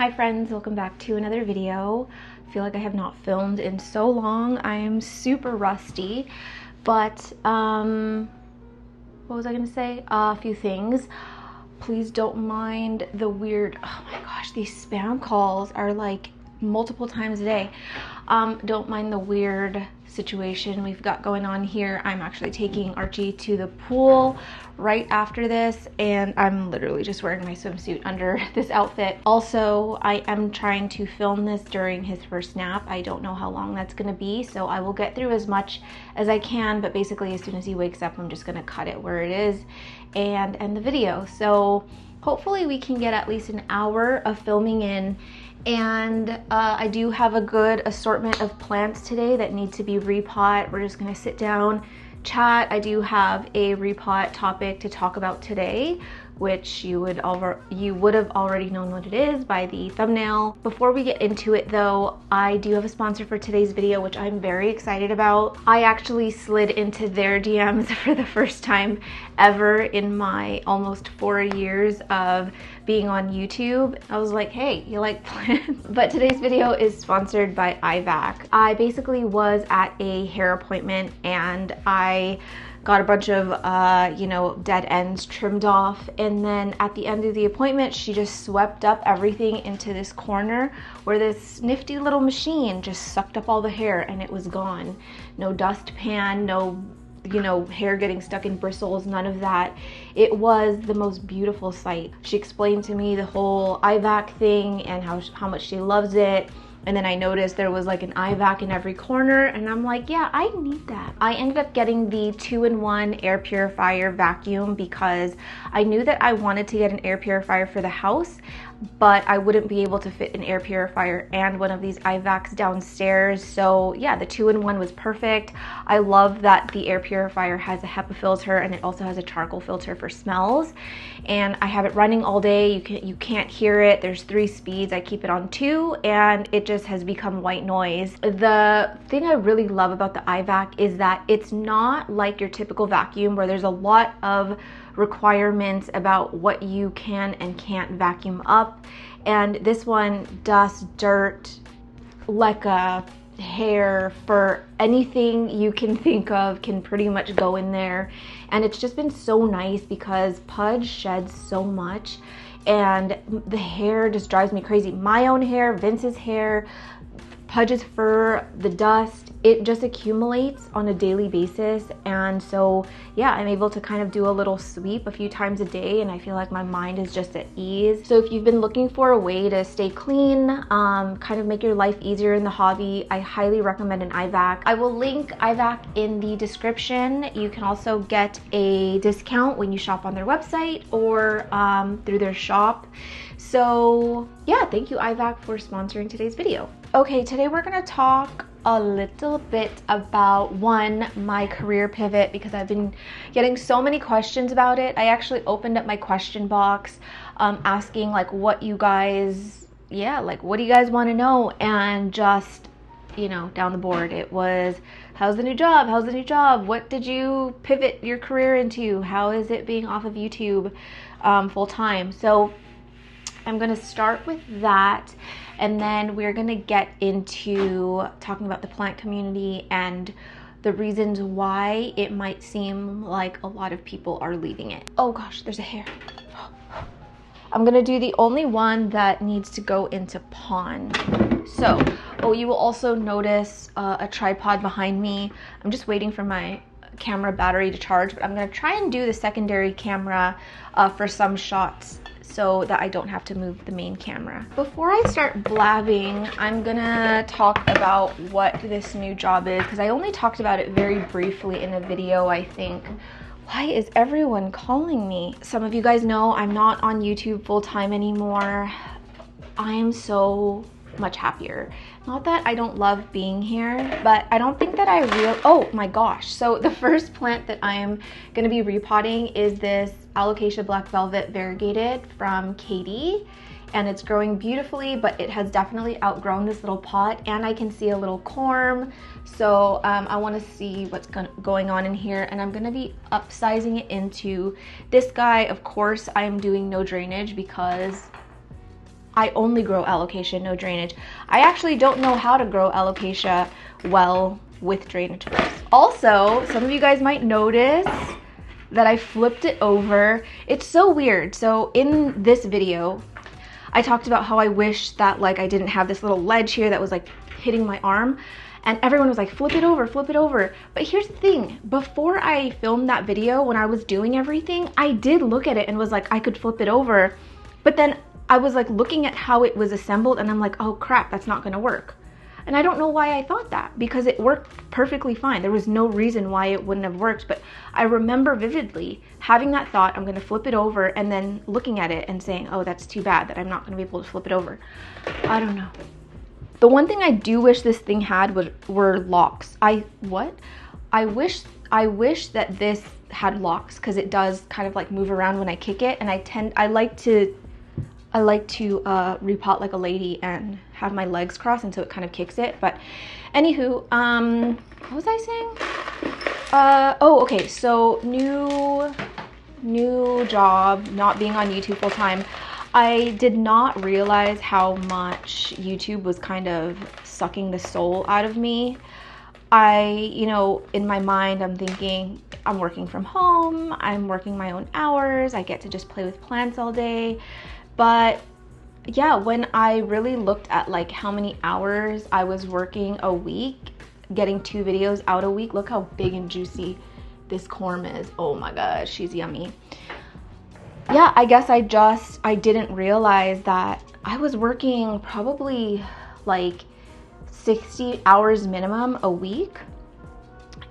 Hi friends, welcome back to another video. I feel like I have not filmed in so long. I am super rusty, but what was I gonna say? A few things. Please don't mind the weird, oh my gosh, these spam calls are like multiple times a day. Don't mind the weird situation we've got going on here. I'm actually taking Archie to the pool right after this, and I'm literally just wearing my swimsuit under this outfit. Also, I am trying to film this during his first nap. I don't know how long that's gonna be, so I will get through as much as I can, but basically as soon as he wakes up, I'm just gonna cut it where it is and end the video. So hopefully we can get at least an hour of filming in. And I do have a good assortment of plants today that need to be repot. We're just gonna sit down, chat. I do have a repot topic to talk about today, which you would have already known what it is by the thumbnail. Before we get into it though, I do have a sponsor for today's video, which I'm very excited about. I actually slid into their DMs for the first time ever in my almost 4 years of being on YouTube. I was like, hey, you like plants? But today's video is sponsored by IVAC. I basically was at a hair appointment and I got a bunch of, dead ends trimmed off. And then at the end of the appointment, she just swept up everything into this corner where this nifty little machine just sucked up all the hair and it was gone. No dustpan, no hair getting stuck in bristles, none of that. It was the most beautiful sight. She explained to me the whole IVAC thing and how much she loves it. And then I noticed there was like an IVAC in every corner, and I'm like, yeah, I need that. I ended up getting the 2-in-1 air purifier vacuum because I knew that I wanted to get an air purifier for the house, but I wouldn't be able to fit an air purifier and one of these IVACs downstairs. So yeah, the 2-in-1 was perfect. I love that the air purifier has a HEPA filter and it also has a charcoal filter for smells. And I have it running all day. You can't hear it. There's 3 speeds. I keep it on 2 and it just has become white noise. The thing I really love about the IVAC is that it's not like your typical vacuum where there's a lot of requirements about what you can and can't vacuum up. And this one, dust, dirt, leca, hair, fur, anything you can think of can pretty much go in there. And it's just been so nice because Pudge sheds so much and the hair just drives me crazy. My own hair, Vince's hair, Pudge's fur, the dust, it just accumulates on a daily basis. And so yeah, I'm able to kind of do a little sweep a few times a day and I feel like my mind is just at ease. So if you've been looking for a way to stay clean, kind of make your life easier in the hobby, I highly recommend an IVAC. I will link IVAC in the description. You can also get a discount when you shop on their website or through their shop. So yeah, thank you IVAC for sponsoring today's video. Okay, today we're gonna talk a little bit about my career pivot because I've been getting so many questions about it. I actually opened up my question box asking like what do you guys want to know, and just down the board it was, how's the new job, what did you pivot your career into, how is it being off of YouTube full-time. So I'm going to start with that, and then we're going to get into talking about the plant community and the reasons why it might seem like a lot of people are leaving it. Oh gosh, there's a hair. I'm going to do the only one that needs to go into pond. So, you will also notice a tripod behind me. I'm just waiting for my camera battery to charge, but I'm going to try and do the secondary camera for some shots so that I don't have to move the main camera. Before I start blabbing, I'm gonna talk about what this new job is because I only talked about it very briefly in a video, I think. Why is everyone calling me? Some of you guys know I'm not on YouTube full-time anymore. I am so much happier. Not that I don't love being here, but I don't think that oh my gosh. So the first plant that I'm gonna be repotting is this Alocasia Black Velvet Variegated from Katie, and it's growing beautifully, but it has definitely outgrown this little pot, and I can see a little corm. So I want to see what's going on in here, and I'm going to be upsizing it into this guy. Of course, I'm doing no drainage because I only grow alocasia, no drainage. I actually don't know how to grow alocasia well with drainage first. Also, some of you guys might notice that I flipped it over. It's so weird. So in this video, I talked about how I wish that like I didn't have this little ledge here that was like hitting my arm, and everyone was like, flip it over, flip it over. But here's the thing, before I filmed that video, when I was doing everything, I did look at it and was like, I could flip it over. But then I was like looking at how it was assembled and I'm like, oh crap, that's not gonna work. And I don't know why I thought that, because it worked perfectly fine. There was no reason why it wouldn't have worked, but I remember vividly having that thought, I'm gonna flip it over, and then looking at it and saying, oh, that's too bad that I'm not gonna be able to flip it over. I don't know. The one thing I do wish this thing had were locks. I wish that this had locks, because it does kind of like move around when I kick it, and I like to repot like a lady and have my legs crossed, and so it kind of kicks it. But anywho, what was I saying? Oh, okay, so new job, not being on YouTube full time. I did not realize how much YouTube was kind of sucking the soul out of me. You know, in my mind, I'm thinking I'm working from home, I'm working my own hours, I get to just play with plants all day. But yeah, when I really looked at like how many hours I was working a week, getting 2 videos out a week, look how big and juicy this corn is. Oh my gosh, she's yummy. Yeah, I guess I didn't realize that I was working probably like 60 hours minimum a week.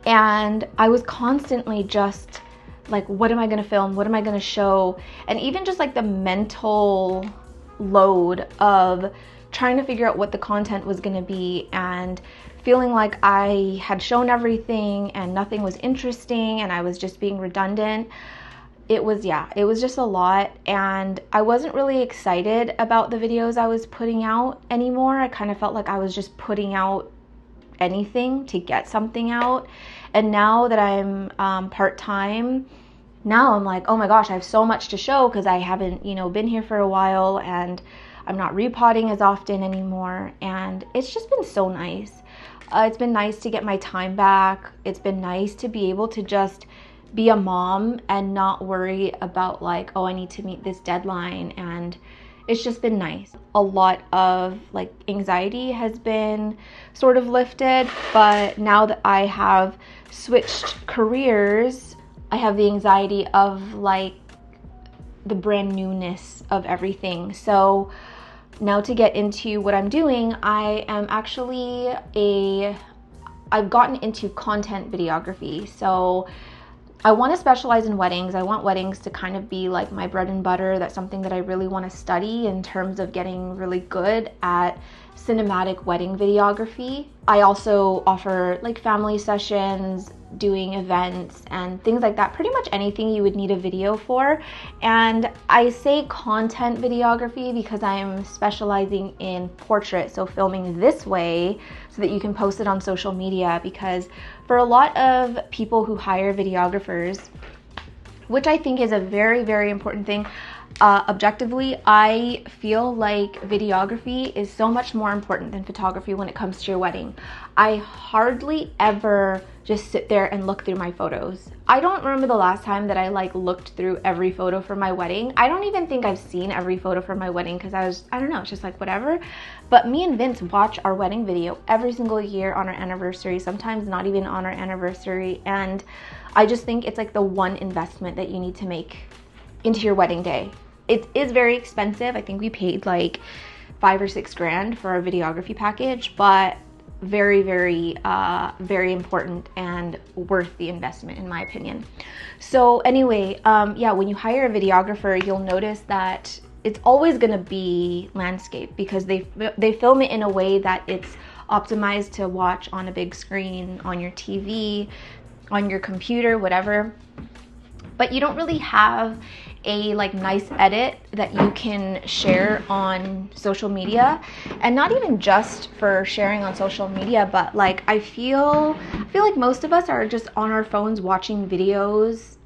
And I was constantly just like, what am I gonna film? What am I gonna show? And even just like the mental load of trying to figure out what the content was gonna be, and feeling like I had shown everything and nothing was interesting and I was just being redundant. It was just a lot, and I wasn't really excited about the videos I was putting out anymore. I kind of felt like I was just putting out anything to get something out. And now that I'm part-time, now I'm like, oh my gosh, I have so much to show, because I haven't, you know, been here for a while, and I'm not repotting as often anymore. And it's just been so nice. It's been nice to get my time back. It's been nice to be able to just be a mom and not worry about like, oh, I need to meet this deadline. And it's just been nice. A lot of like anxiety has been sort of lifted, but now that I have switched careers, I have the anxiety of like the brand newness of everything. So now to get into what I'm doing, I am actually I've gotten into content videography. So I want to specialize in weddings. I want weddings to kind of be like my bread and butter. That's something that I really want to study in terms of getting really good at cinematic wedding videography. I also offer like family sessions, doing events and things like that. Pretty much anything you would need a video for. And I say content videography because I'm specializing in portrait, so filming this way so that you can post it on social media. Because for a lot of people who hire videographers, which I think is a very, very important thing, objectively, I feel like videography is so much more important than photography when it comes to your wedding. I hardly ever just sit there and look through my photos. I don't remember the last time that I like looked through every photo for my wedding. I don't even think I've seen every photo for my wedding, because I don't know, it's just like whatever. But me and Vince watch our wedding video every single year on our anniversary, sometimes not even on our anniversary. And I just think it's like the one investment that you need to make into your wedding day. It is very expensive. I think we paid like $5 or $6 grand for our videography package, but very, very, very important and worth the investment in my opinion. So anyway, yeah, when you hire a videographer, you'll notice that it's always gonna be landscape, because they film it in a way that it's optimized to watch on a big screen, on your TV, on your computer, whatever. But you don't really have a like nice edit that you can share on social media. And not even just for sharing on social media, but like I feel like most of us are just on our phones watching videos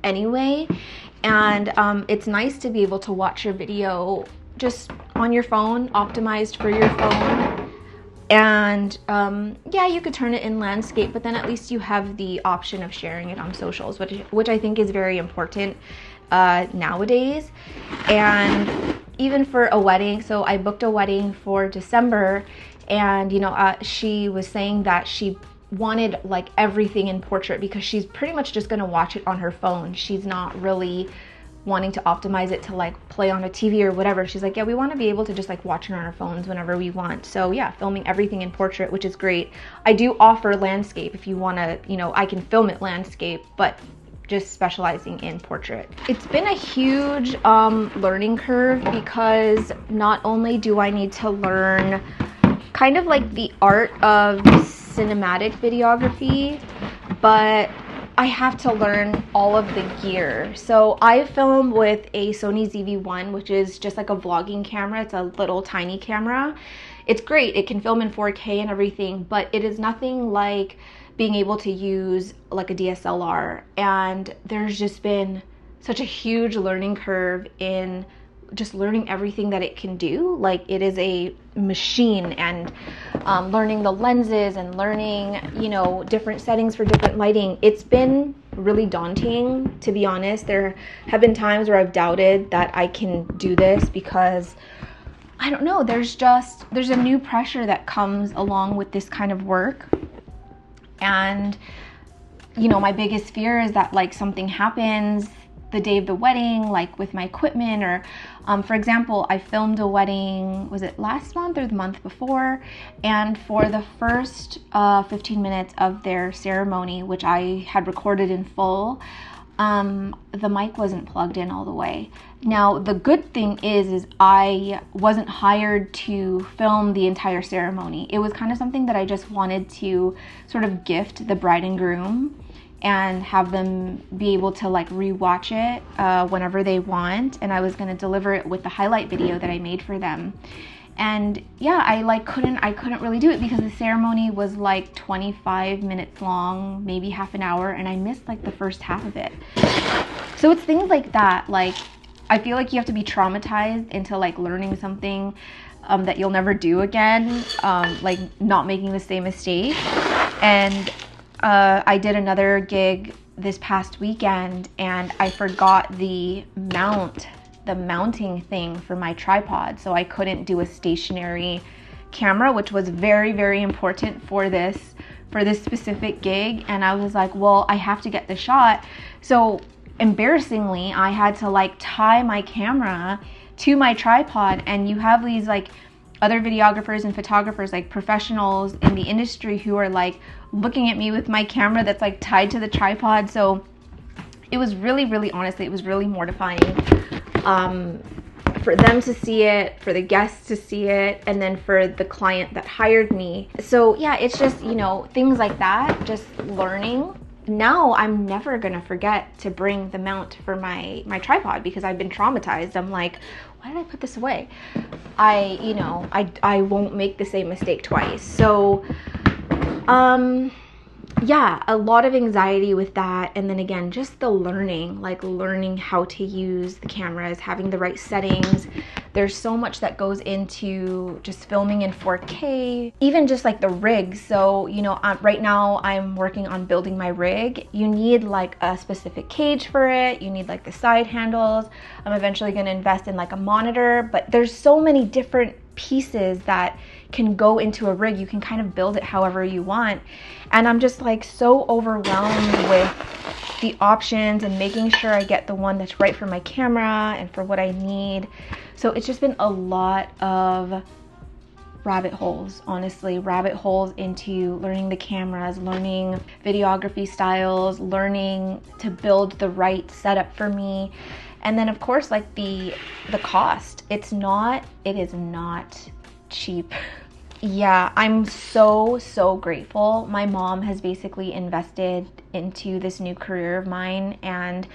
anyway. And it's nice to be able to watch your video just on your phone, optimized for your phone. And yeah, you could turn it in landscape, but then at least you have the option of sharing it on socials, which I think is very important nowadays. And even for a wedding, so I booked a wedding for December, and you know, she was saying that she wanted like everything in portrait because she's pretty much just gonna watch it on her phone. She's not really wanting to optimize it to like play on a TV or whatever. She's like, yeah, we want to be able to just like watch it on our phones whenever we want. So yeah, filming everything in portrait, which is great. I do offer landscape if you want to, you know, I can film it landscape, but just specializing in portrait. It's been a huge learning curve, because not only do I need to learn kind of like the art of cinematic videography, but I have to learn all of the gear. So I film with a Sony ZV-1, which is just like a vlogging camera. It's a little tiny camera. It's great. It can film in 4K and everything, but it is nothing like being able to use like a DSLR. And there's just been such a huge learning curve in just learning everything that it can do. Like, it is a machine, and learning the lenses and learning, you know, different settings for different lighting. It's been really daunting, to be honest. There have been times where I've doubted that I can do this, because I don't know, there's a new pressure that comes along with this kind of work. And you know, my biggest fear is that like something happens the day of the wedding, like with my equipment, or for example, I filmed a wedding, was it last month or the month before? And for the first 15 minutes of their ceremony, which I had recorded in full, the mic wasn't plugged in all the way. Now, the good thing is I wasn't hired to film the entire ceremony. It was kind of something that I just wanted to sort of gift the bride and groom and have them be able to like rewatch it whenever they want. And I was gonna deliver it with the highlight video that I made for them. And yeah, I couldn't really do it because the ceremony was like 25 minutes long, maybe half an hour, and I missed like the first half of it. So it's things like that. Like, I feel like you have to be traumatized into like learning something that you'll never do again, like not making the same mistake. And I did another gig this past weekend, and I forgot the mounting thing for my tripod, so I couldn't do a stationary camera, which was very, very important for this specific gig. And I was like, well, I have to get the shot. So embarrassingly, I had to like tie my camera to my tripod. And you have these like other videographers and photographers, like professionals in the industry, who are like looking at me with my camera that's like tied to the tripod. So it was really, really, honestly, it was really mortifying for them to see it, for the guests to see it, and then for the client that hired me. So yeah, it's just, you know, things like that, just learning. Now I'm never gonna forget to bring the mount for my tripod, because I've been traumatized. I'm like, why did I put this away? I won't make the same mistake twice. So yeah, a lot of anxiety with that. And then again, just the learning how to use the cameras, having the right settings. There's so much that goes into just filming in 4K, even just like the rig. So, you know, right now I'm working on building my rig. You need like a specific cage for it. You need like the side handles. I'm eventually going to invest in like a monitor, but there's so many different pieces that can go into a rig. You can kind of build it however you want. And I'm just like so overwhelmed with the options and making sure I get the one that's right for my camera and for what I need. So it's just been a lot of rabbit holes, honestly, rabbit holes into learning the cameras, learning videography styles, learning to build the right setup for me. And then of course, like the cost, it is not cheap. Yeah, I'm so grateful. My mom has basically invested into this new career of mine, and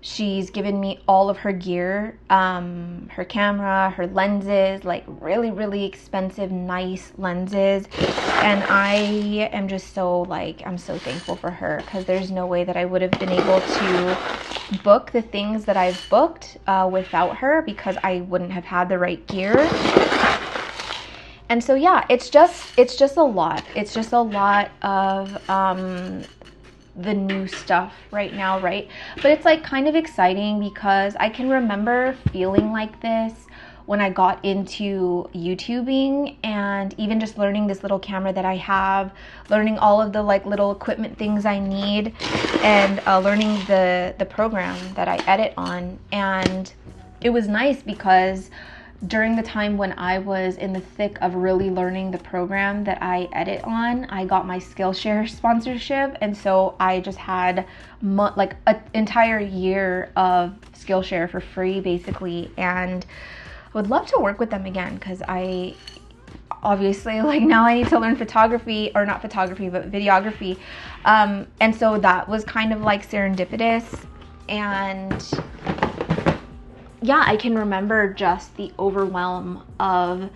she's given me all of her gear, her camera, her lenses, like really, really expensive, nice lenses. And I am just so I'm so thankful for her, because there's no way that I would have been able to book the things that I've booked without her, because I wouldn't have had the right gear. And so yeah, it's just a lot. It's just a lot of the new stuff right now, right? But it's like kind of exciting, because I can remember feeling like this when I got into YouTubing, and even just learning this little camera that I have, learning all of the like little equipment things I need, and learning the program that I edit on. And it was nice because during the time when I was in the thick of really learning the program that I edit on, I got my Skillshare sponsorship, and so I just had like an entire year of Skillshare for free basically. And I would love to work with them again, because I obviously, like, now I need to learn photography, or not photography, but videography. And so that was kind of like serendipitous. And yeah, I can remember just the overwhelm of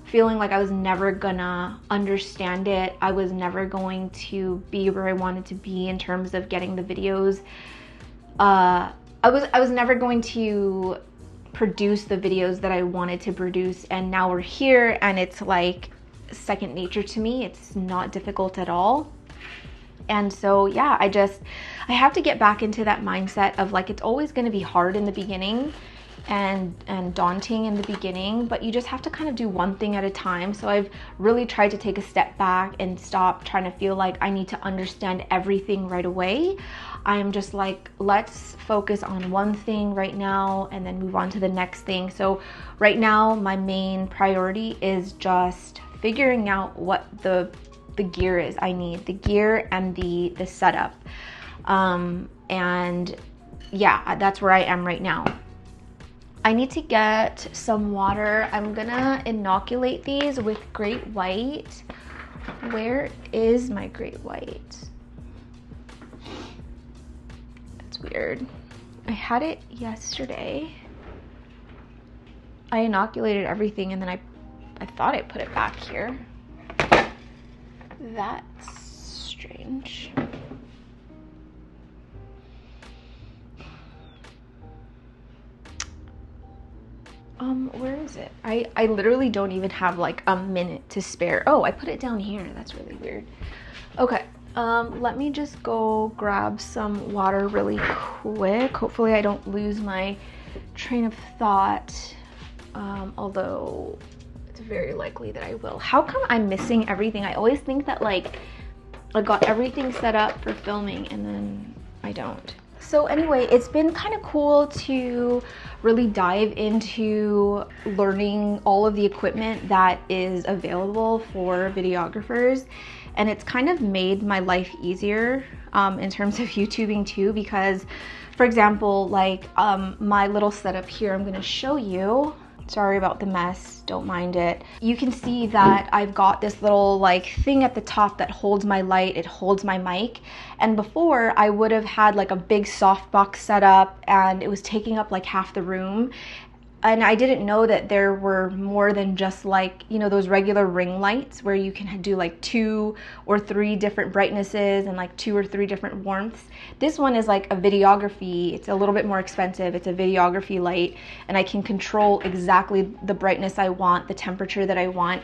feeling like I was never gonna understand it. I was never going to be where I wanted to be in terms of getting the videos. I was never going to produce the videos that I wanted to produce, and now we're here, and it's like second nature to me. It's not difficult at all. And so yeah, I have to get back into that mindset of like, it's always going to be hard in the beginning and daunting in the beginning, but you just have to kind of do one thing at a time. So I've really tried to take a step back and stop trying to feel like I need to understand everything right away. I'm just like, let's focus on one thing right now and then move on to the next thing. So right now, my main priority is just figuring out what the gear is I need, the gear and the setup. And yeah, that's where I am right now. I need to get some water. I'm gonna inoculate these with Great White. Where is my Great White? That's weird. I had it yesterday. I inoculated everything and then I thought I put it back here. That's strange. Where is it? I literally don't even have like a minute to spare. Oh, I put it down here. That's really weird. Okay, let me just go grab some water really quick. Hopefully I don't lose my train of thought, although it's very likely that I will. How come I'm missing everything? I always think that like I got everything set up for filming and then I don't. So anyway, it's been kind of cool to really dive into learning all of the equipment that is available for videographers. And it's kind of made my life easier in terms of YouTubing too, because for example, like my little setup here, I'm gonna show you. Sorry about the mess, don't mind it. You can see that I've got this little like thing at the top that holds my light, it holds my mic. And before I would have had like a big softbox set up and it was taking up like half the room. And I didn't know that there were more than just like, you know, those regular ring lights where you can do like 2 or 3 different brightnesses and like 2 or 3 different warmths. This one is like a videography. It's a little bit more expensive. It's a videography light and I can control exactly the brightness I want, the temperature that I want.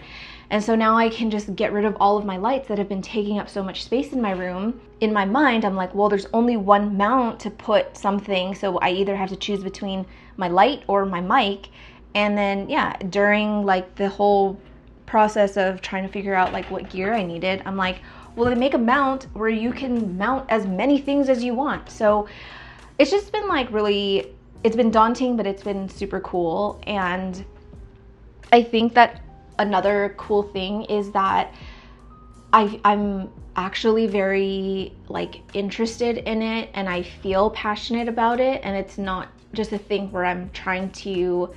And so now I can just get rid of all of my lights that have been taking up so much space in my room. In my mind, I'm like, well, there's only one mount to put something, so I either have to choose between my light or my mic. And then, yeah, during like the whole process of trying to figure out like what gear I needed, I'm like, well, they make a mount where you can mount as many things as you want. So it's just been like really, it's been daunting, but it's been super cool. And I think that another cool thing is that I'm actually very like interested in it and I feel passionate about it, and it's not just a thing where I'm trying to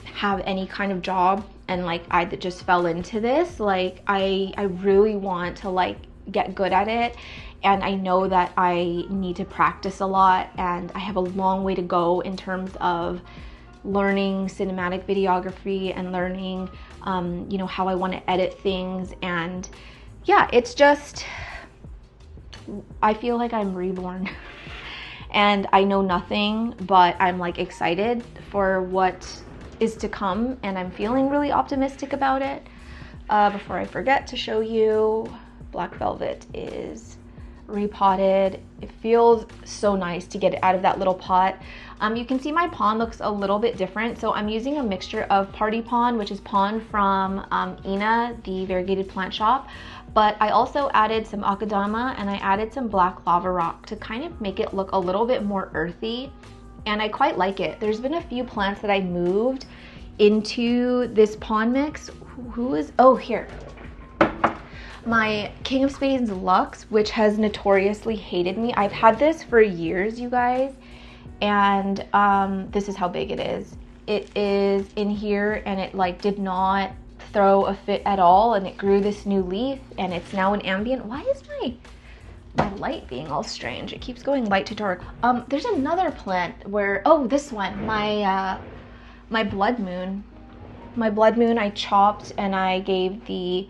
have any kind of job and like I just fell into this. Like I really want to like get good at it, and I know that I need to practice a lot and I have a long way to go in terms of learning cinematic videography and learning you know, how I want to edit things. And yeah, it's just, I feel like I'm reborn. and I know nothing, but I'm like excited for what is to come, and I'm feeling really optimistic about it. Before I forget to show you, black velvet is repotted. It feels so nice to get it out of that little pot. You can see my pond looks a little bit different. So I'm using a mixture of party pond, which is pond from Ina, the variegated plant shop. But I also added some akadama and I added some black lava rock to kind of make it look a little bit more earthy. And I quite like it. There's been a few plants that I moved into this pond mix. Oh, here. My King of Spades Luxe, which has notoriously hated me. I've had this for years, you guys, and this is how big it is. It is in here, and it like did not throw a fit at all, and it grew this new leaf, and it's now an ambient. Why is my light being all strange? It keeps going light to dark. There's another plant where, oh, this one, my blood moon. My blood moon I chopped and I gave the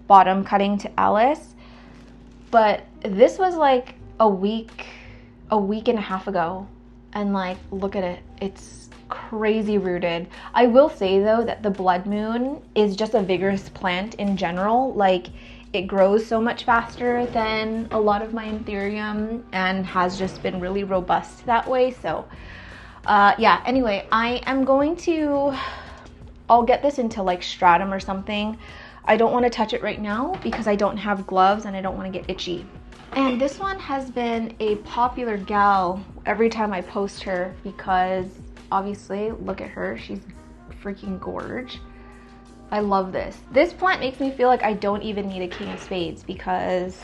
bottom cutting to Alice, but this was like a week and a half ago, and like look at it, it's crazy rooted. I will say though that the blood moon is just a vigorous plant in general. Like it grows so much faster than a lot of my anthurium and has just been really robust that way. So yeah, anyway, I am going to, I'll get this into like stratum or something. I don't want to touch it right now because I don't have gloves and I don't want to get itchy. And this one has been a popular gal every time I post her because obviously, look at her, she's freaking gorge. I love this. This plant makes me feel like I don't even need a King of Spades because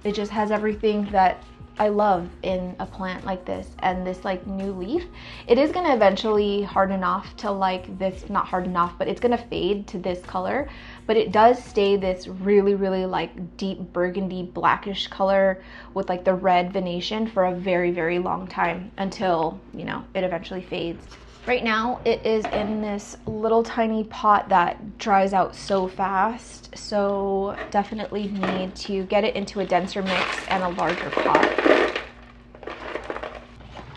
it just has everything that I love in a plant like this, and this like new leaf. It is gonna eventually harden off to like this, not harden off, but it's gonna fade to this color, but it does stay this really, really like deep burgundy blackish color with like the red venation for a very, very long time until, you know, it eventually fades. Right now it is in this little tiny pot that dries out so fast, so definitely need to get it into a denser mix and a larger pot.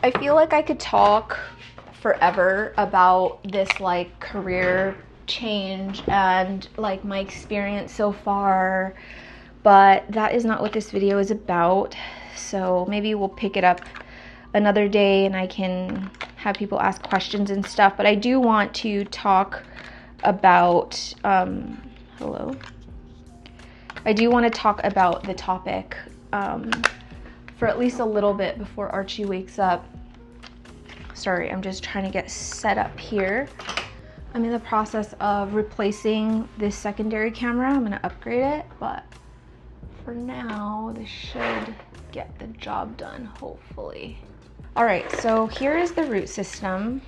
I feel like I could talk forever about this like career change and like my experience so far, but that is not what this video is about. So maybe we'll pick it up another day and I can have people ask questions and stuff. But I do want to talk about hello. I do want to talk about the topic for at least a little bit before Archie wakes up. Sorry, I'm just trying to get set up here. I'm in the process of replacing this secondary camera. I'm gonna upgrade it, but for now, this should get the job done, hopefully. All right, so here is the root system.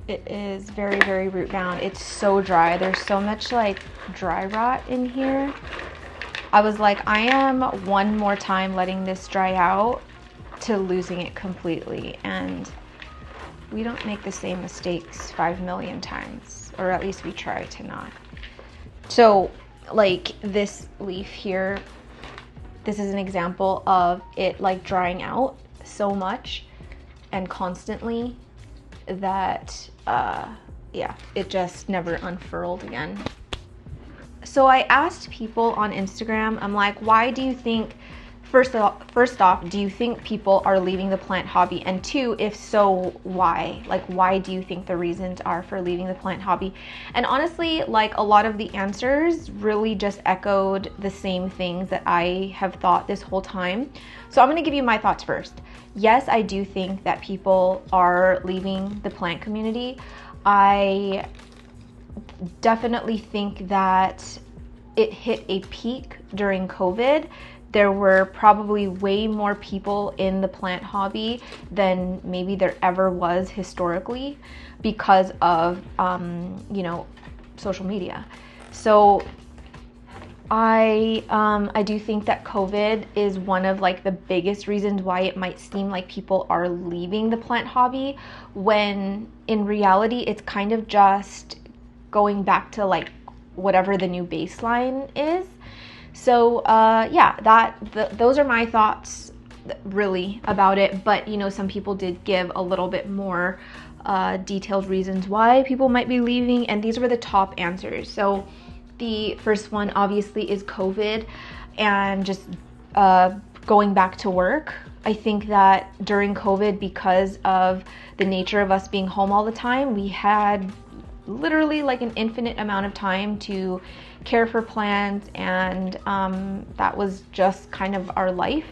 It is very, very root bound. It's so dry. There's so much like dry rot in here. I was like, I am one more time letting this dry out to losing it completely. And we don't make the same mistakes 5 million times, or at least we try to not. So like this leaf here, this is an example of it like drying out so much and constantly that yeah, it just never unfurled again. So I asked people on Instagram, I'm like, why do you think, first off, do you think people are leaving the plant hobby? And two, if so, why? Like, why do you think the reasons are for leaving the plant hobby? And honestly, like a lot of the answers really just echoed the same things that I have thought this whole time. So I'm gonna give you my thoughts first. Yes, I do think that people are leaving the plant community. I definitely think that it hit a peak during COVID. There were probably way more people in the plant hobby than maybe there ever was historically because of, you know, social media. So I do think that COVID is one of like the biggest reasons why it might seem like people are leaving the plant hobby, when in reality it's kind of just going back to like whatever the new baseline is. So yeah, those are my thoughts really about it. But you know, some people did give a little bit more detailed reasons why people might be leaving, and these were the top answers. So the first one obviously is COVID and just going back to work. I think that during COVID, because of the nature of us being home all the time, we had literally like an infinite amount of time to care for plants, and that was just kind of our life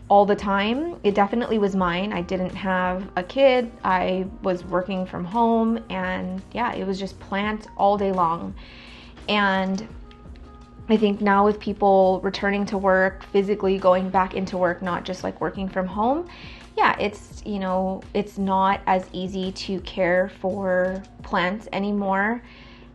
all the time. It definitely was mine. I didn't have a kid. I was working from home, and yeah, it was just plants all day long. And I think now with people returning to work, physically going back into work, not just like working from home, yeah, it's, you know, it's not as easy to care for plants anymore.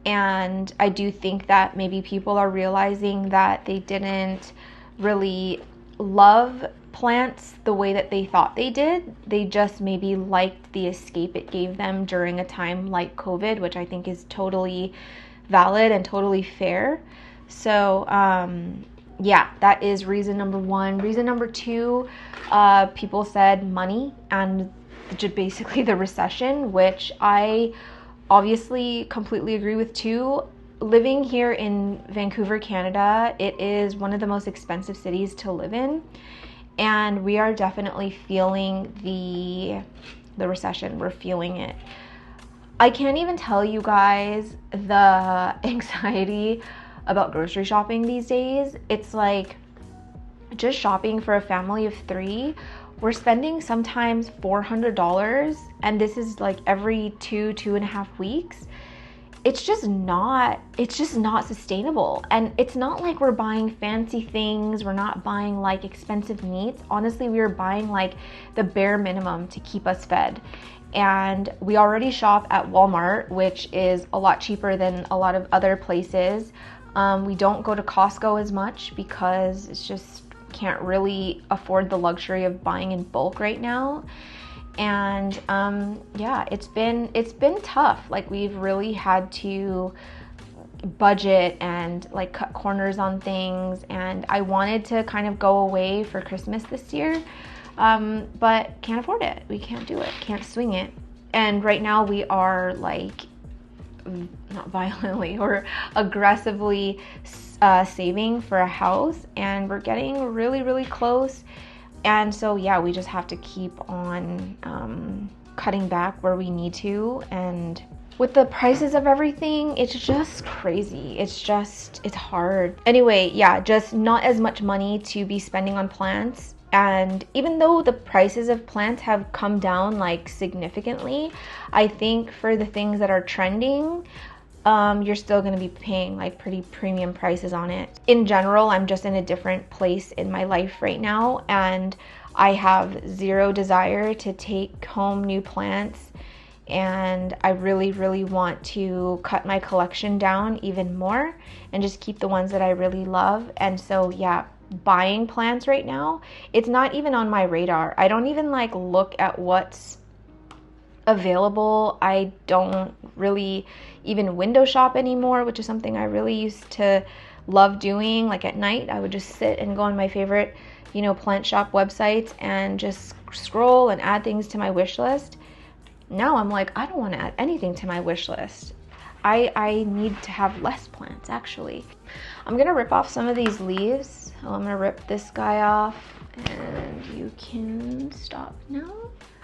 And I do think that maybe people are realizing that they didn't really love plants the way that they thought they did. They just maybe liked the escape it gave them during a time like COVID, which I think is totally valid and totally fair. So yeah, that is reason number one. Reason number two, people said money and basically the recession, which I obviously completely agree with too. Living here in Vancouver, Canada, it is one of the most expensive cities to live in, and we are definitely feeling the recession. We're feeling it. I can't even tell you guys the anxiety about grocery shopping these days. It's like just shopping for a family of 3. We're spending sometimes $400, and this is like every 2.5 weeks. It's just not sustainable. And it's not like we're buying fancy things. We're not buying like expensive meats. Honestly, we are buying like the bare minimum to keep us fed. And we already shop at Walmart, which is a lot cheaper than a lot of other places. We don't go to Costco as much because it's just can't really afford the luxury of buying in bulk right now. And yeah, it's been tough. Like, we've really had to budget and like cut corners on things. And I wanted to kind of go away for Christmas this year, but can't afford it. We can't do it, can't swing it. And right now we are like, not violently or aggressively saving for a house, and we're getting really, really close. And so yeah, we just have to keep on cutting back where we need to. And with the prices of everything, it's just crazy. It's hard. Anyway, yeah, just not as much money to be spending on plants. And even though the prices of plants have come down like significantly, I think for the things that are trending, you're still going to be paying like pretty premium prices on it. In general, I'm just in a different place in my life right now, and I have zero desire to take home new plants, and I really, really want to cut my collection down even more and just keep the ones that I really love. And so yeah, buying plants right now, it's not even on my radar. I don't even like look at what's available. I don't really even window shop anymore, which is something I really used to love doing. Like at night, I would just sit and go on my favorite, you know, plant shop websites and just scroll and add things to my wish list. Now I'm like, I don't want to add anything to my wish list. I need to have less plants, actually. I'm gonna rip off some of these leaves. I'm gonna rip this guy off, and you can stop now.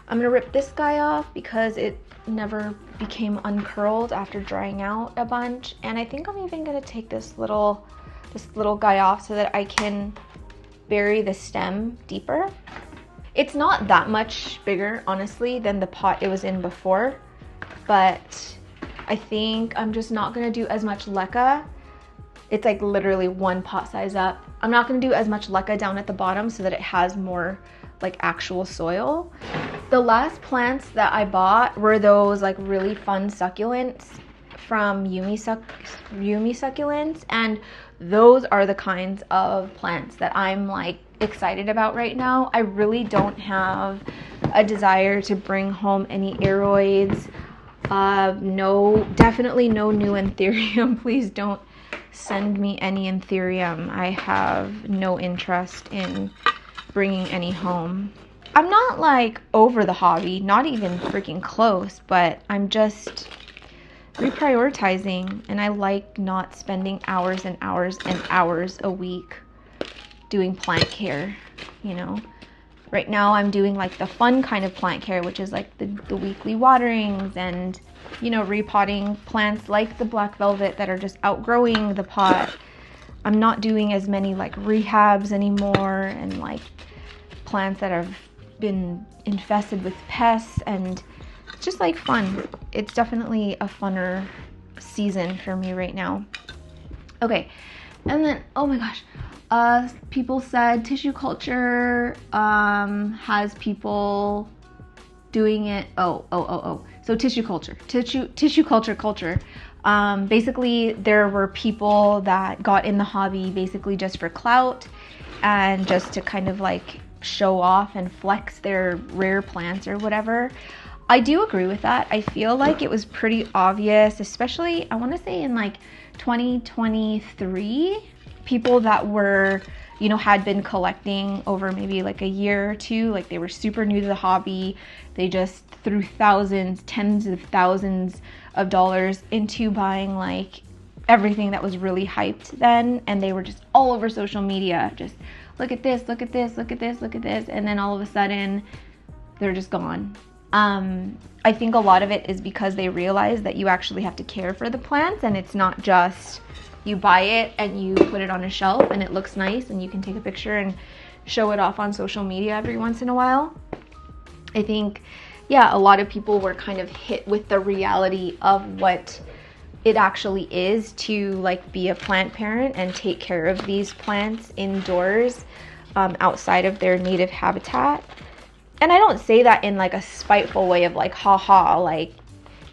I'm gonna rip this guy off because it never became uncurled after drying out a bunch. And I think I'm even gonna take this little guy off so that I can bury the stem deeper. It's not that much bigger, honestly, than the pot it was in before, but I think I'm just not gonna do as much leca. It's like literally one pot size up. I'm not gonna do as much leca down at the bottom so that it has more like actual soil. The last plants that I bought were those like really fun succulents from Yumi Succulents, and those are the kinds of plants that I'm like excited about right now. I really don't have a desire to bring home any aeroids. No, definitely no new anthurium. Please don't send me any Anthurium. I have no interest in bringing any home. I'm not like over the hobby, not even freaking close, but I'm just reprioritizing, and I like not spending hours and hours and hours a week doing plant care, you know. Right now I'm doing like the fun kind of plant care, which is like the weekly waterings and, you know, repotting plants like the black velvet that are just outgrowing the pot. I'm not doing as many like rehabs anymore and like plants that have been infested with pests, and it's just like fun. It's definitely a funner season for me right now. Okay, and then, oh my gosh, people said tissue culture has people doing it. So tissue culture. Basically, there were people that got in the hobby basically just for clout and just to kind of like show off and flex their rare plants or whatever. I do agree with that. I feel like it was pretty obvious, especially I want to say in like 2023, people that were, you know, had been collecting over maybe like a year or two, like they were super new to the hobby. They just threw thousands, tens of thousands of dollars into buying like everything that was really hyped then, and they were just all over social media, just look at this, look at this, look at this, look at this, and then all of a sudden they're just gone. I think a lot of it is because they realize that you actually have to care for the plants, and it's not just you buy it and you put it on a shelf and it looks nice and you can take a picture and show it off on social media every once in a while. I think, yeah, a lot of people were kind of hit with the reality of what it actually is to like be a plant parent and take care of these plants indoors, outside of their native habitat. And I don't say that in like a spiteful way of like, haha, like,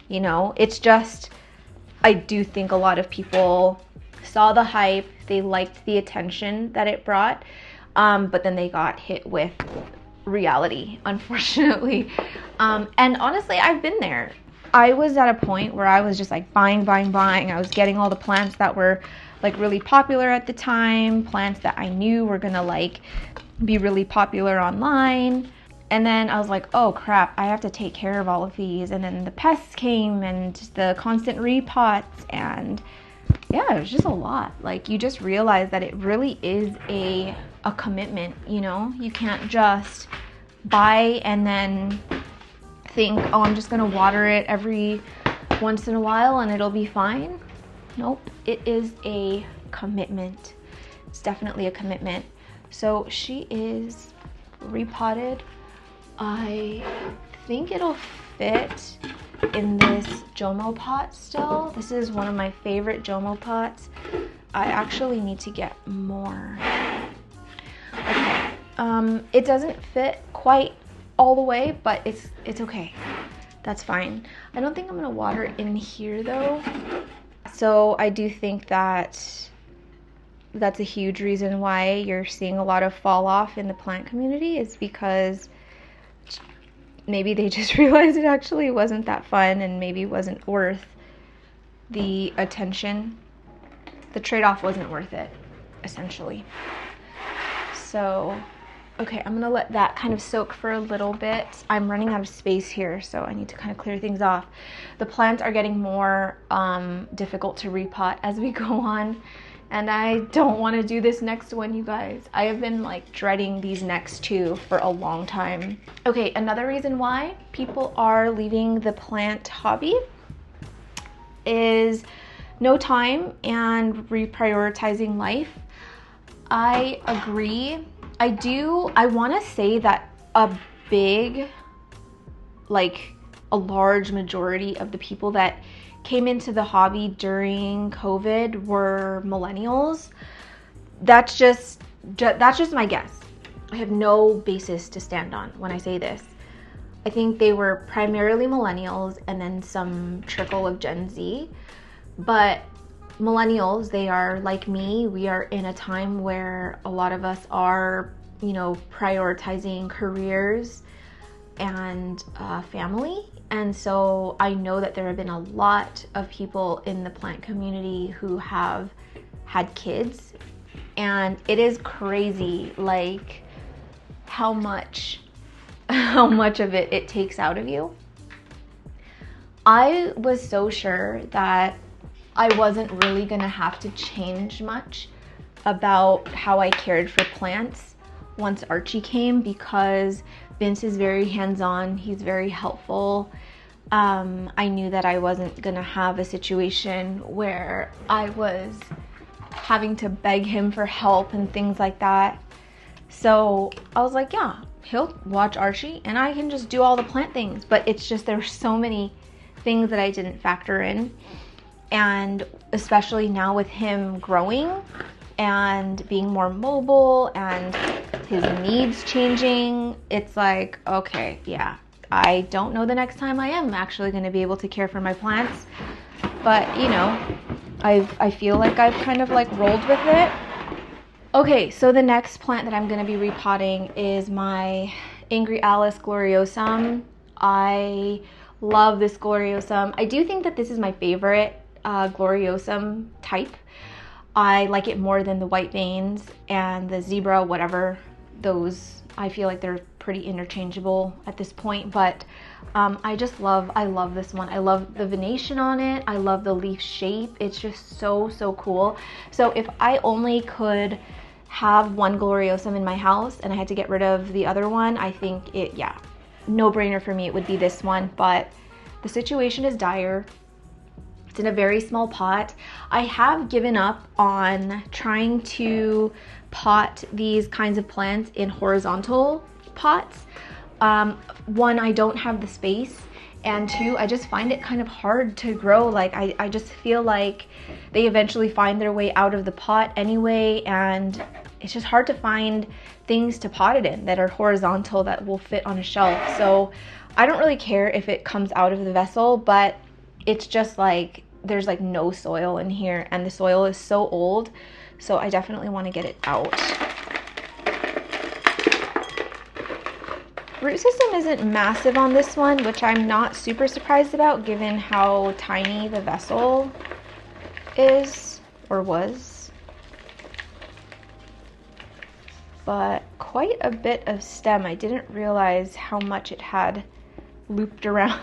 you know, it's just, I do think a lot of people saw the hype, they liked the attention that it brought, but then they got hit with reality, unfortunately. And honestly, I've been there. I was at a point where I was just like buying. I was getting all the plants that were like really popular at the time, plants that I knew were gonna like be really popular online. And then I was like, oh crap, I have to take care of all of these. And then the pests came and the constant repots, and yeah, it was just a lot. Like, you just realize that it really is a commitment, you know? You can't just buy and then think, oh, I'm just gonna water it every once in a while and it'll be fine. Nope, it is a commitment. It's definitely a commitment. So she is repotted. I think it'll fit in this Jomo pot still. This is one of my favorite Jomo pots. I actually need to get more. Okay, it doesn't fit quite all the way, but it's okay. That's fine. I don't think I'm gonna water it in here though. So I do think that that's a huge reason why you're seeing a lot of fall off in the plant community, is because maybe they just realized it actually wasn't that fun and maybe wasn't worth the attention. The trade-off wasn't worth it, essentially. So, okay, I'm gonna let that kind of soak for a little bit. I'm running out of space here, so I need to kind of clear things off. The plants are getting more difficult to repot as we go on, and I don't want to do this next one, you guys. I have been like dreading these next two for a long time. Okay, another reason why people are leaving the plant hobby is no time and reprioritizing life. I agree. I want to say that a large majority of the people that came into the hobby during COVID were millennials. That's just my guess. I have no basis to stand on when I say this. I think they were primarily millennials and then some trickle of Gen Z. But millennials, they are like me. We are in a time where a lot of us are, you know, prioritizing careers and family. And so I know that there have been a lot of people in the plant community who have had kids, and it is crazy like how much of it takes out of you. I was so sure that I wasn't really gonna have to change much about how I cared for plants once Archie came, because Vince is very hands-on, he's very helpful. I knew that I wasn't gonna have a situation where I was having to beg him for help and things like that. So I was like, yeah, he'll watch Archie and I can just do all the plant things. But it's just, there's so many things that I didn't factor in. And especially now with him growing and being more mobile and his needs changing, it's like, okay, yeah, I don't know the next time I am actually going to be able to care for my plants. But, you know, I feel like I've kind of like rolled with it. Okay, so the next plant that I'm going to be repotting is my Angry Alice Gloriosum. I love this Gloriosum. I do think that this is my favorite Gloriosum type. I like it more than the white veins and the zebra, whatever. Those, I feel like they're pretty interchangeable at this point, but I love this one. I love the venation on it. I love the leaf shape. It's just so cool. So if I only could have one Gloriosum in my house and I had to get rid of the other one, I think it, yeah, no brainer for me, it would be this one. But the situation is dire. It's in a very small pot. I have given up on trying to pot these kinds of plants in horizontal pots. One, I don't have the space, and two, I just find it kind of hard to grow. Like I just feel like they eventually find their way out of the pot anyway, and it's just hard to find things to pot it in that are horizontal that will fit on a shelf. So I don't really care if it comes out of the vessel, but it's just like there's like no soil in here, and the soil is so old, so I definitely want to get it out. Root system isn't massive on this one, which I'm not super surprised about given how tiny the vessel is, or was. But quite a bit of stem. I didn't realize how much it had looped around.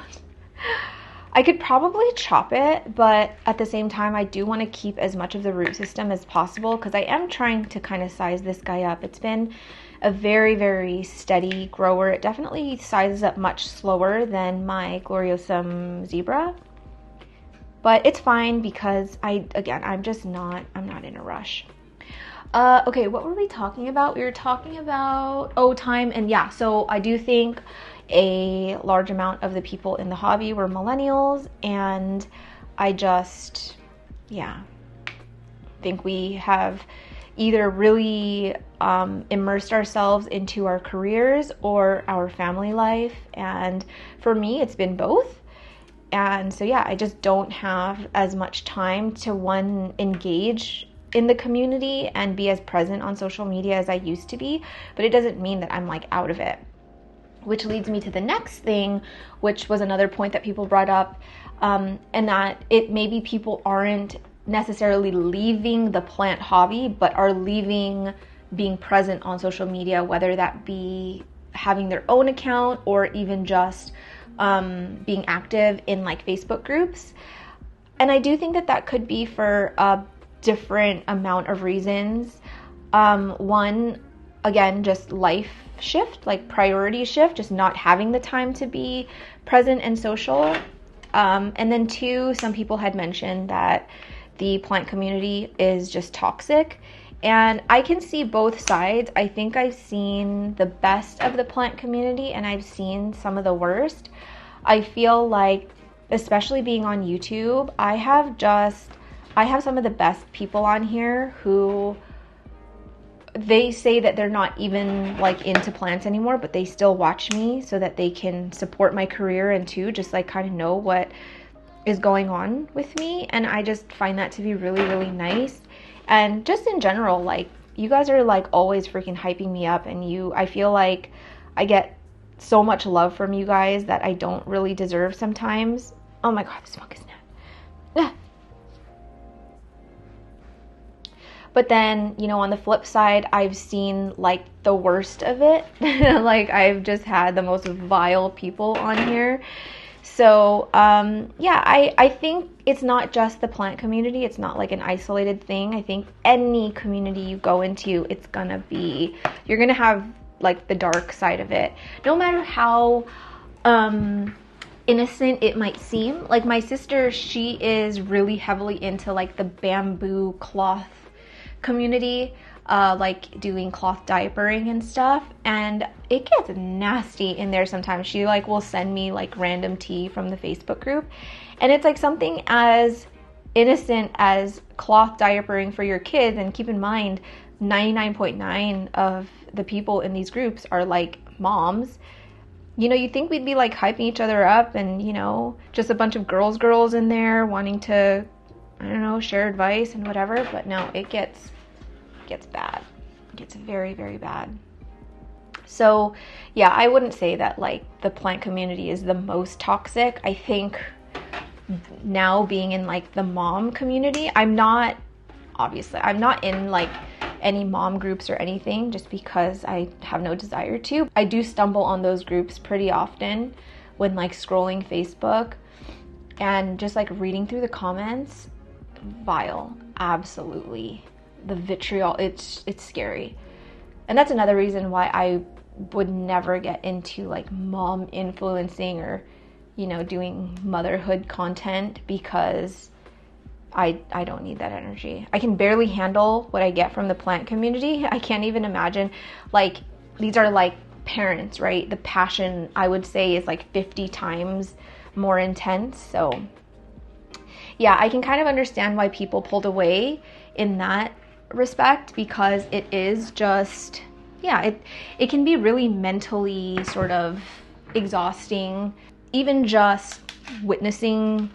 I could probably chop it, but at the same time, I do want to keep as much of the root system as possible because I am trying to kind of size this guy up. It's been a very steady grower. It definitely sizes up much slower than my Gloriosum zebra, but it's fine because I'm not in a rush. Okay, what were we talking about? We were talking about, time, and yeah, so I do think a large amount of the people in the hobby were millennials, and I just, think we have either really immersed ourselves into our careers or our family life, and for me, it's been both. And so I just don't have as much time to engage in the community and be as present on social media as I used to be, but it doesn't mean that I'm like out of it. Which leads me to the next thing, which was another point that people brought up, and that maybe people aren't necessarily leaving the plant hobby, but are leaving being present on social media, whether that be having their own account or even just being active in like Facebook groups. And I do think that could be for a different amount of reasons. One, again, just life shift, like priority shift, just not having the time to be present and social. And then two, some people had mentioned that the plant community is just toxic. And I can see both sides. I think I've seen the best of the plant community and I've seen some of the worst. I feel like, especially being on YouTube, I have some of the best people on here who they say that they're not even like into plants anymore, but they still watch me so that they can support my career and too just like kind of know what is going on with me. And I just find that to be really nice. And just in general, like you guys are like always freaking hyping me up, and I feel like I get so much love from you guys that I don't really deserve sometimes. Oh my god, this funk is But then, you know, on the flip side, I've seen like the worst of it. Like I've just had the most vile people on here. So yeah, I think it's not just the plant community. It's not like an isolated thing. I think any community you go into, it's gonna be, you're gonna have like the dark side of it. No matter how innocent it might seem. Like my sister, she is really heavily into like the bamboo cloth community, like doing cloth diapering and stuff, and it gets nasty in there sometimes. She like will send me like random tea from the Facebook group, and it's like something as innocent as cloth diapering for your kids. And keep in mind, 99.9% of the people in these groups are like moms. You know, you think we'd be like hyping each other up and, you know, just a bunch of girls in there wanting to, I don't know, share advice and whatever, but no, it gets bad. It gets very, very bad. So yeah, I wouldn't say that like the plant community is the most toxic. I think now being in like the mom community, I'm not in like any mom groups or anything, just because I have no desire to. I do stumble on those groups pretty often when like scrolling Facebook and just like reading through the comments. Vile, absolutely. The vitriol, it's scary. And that's another reason why I would never get into like mom influencing or, you know, doing motherhood content, because I don't need that energy. I can barely handle what I get from the plant community. I can't even imagine, like, these are like parents, right? The passion, I would say, is like 50 times more intense. So yeah, I can kind of understand why people pulled away in that respect, because it is just, yeah, it can be really mentally sort of exhausting, even just witnessing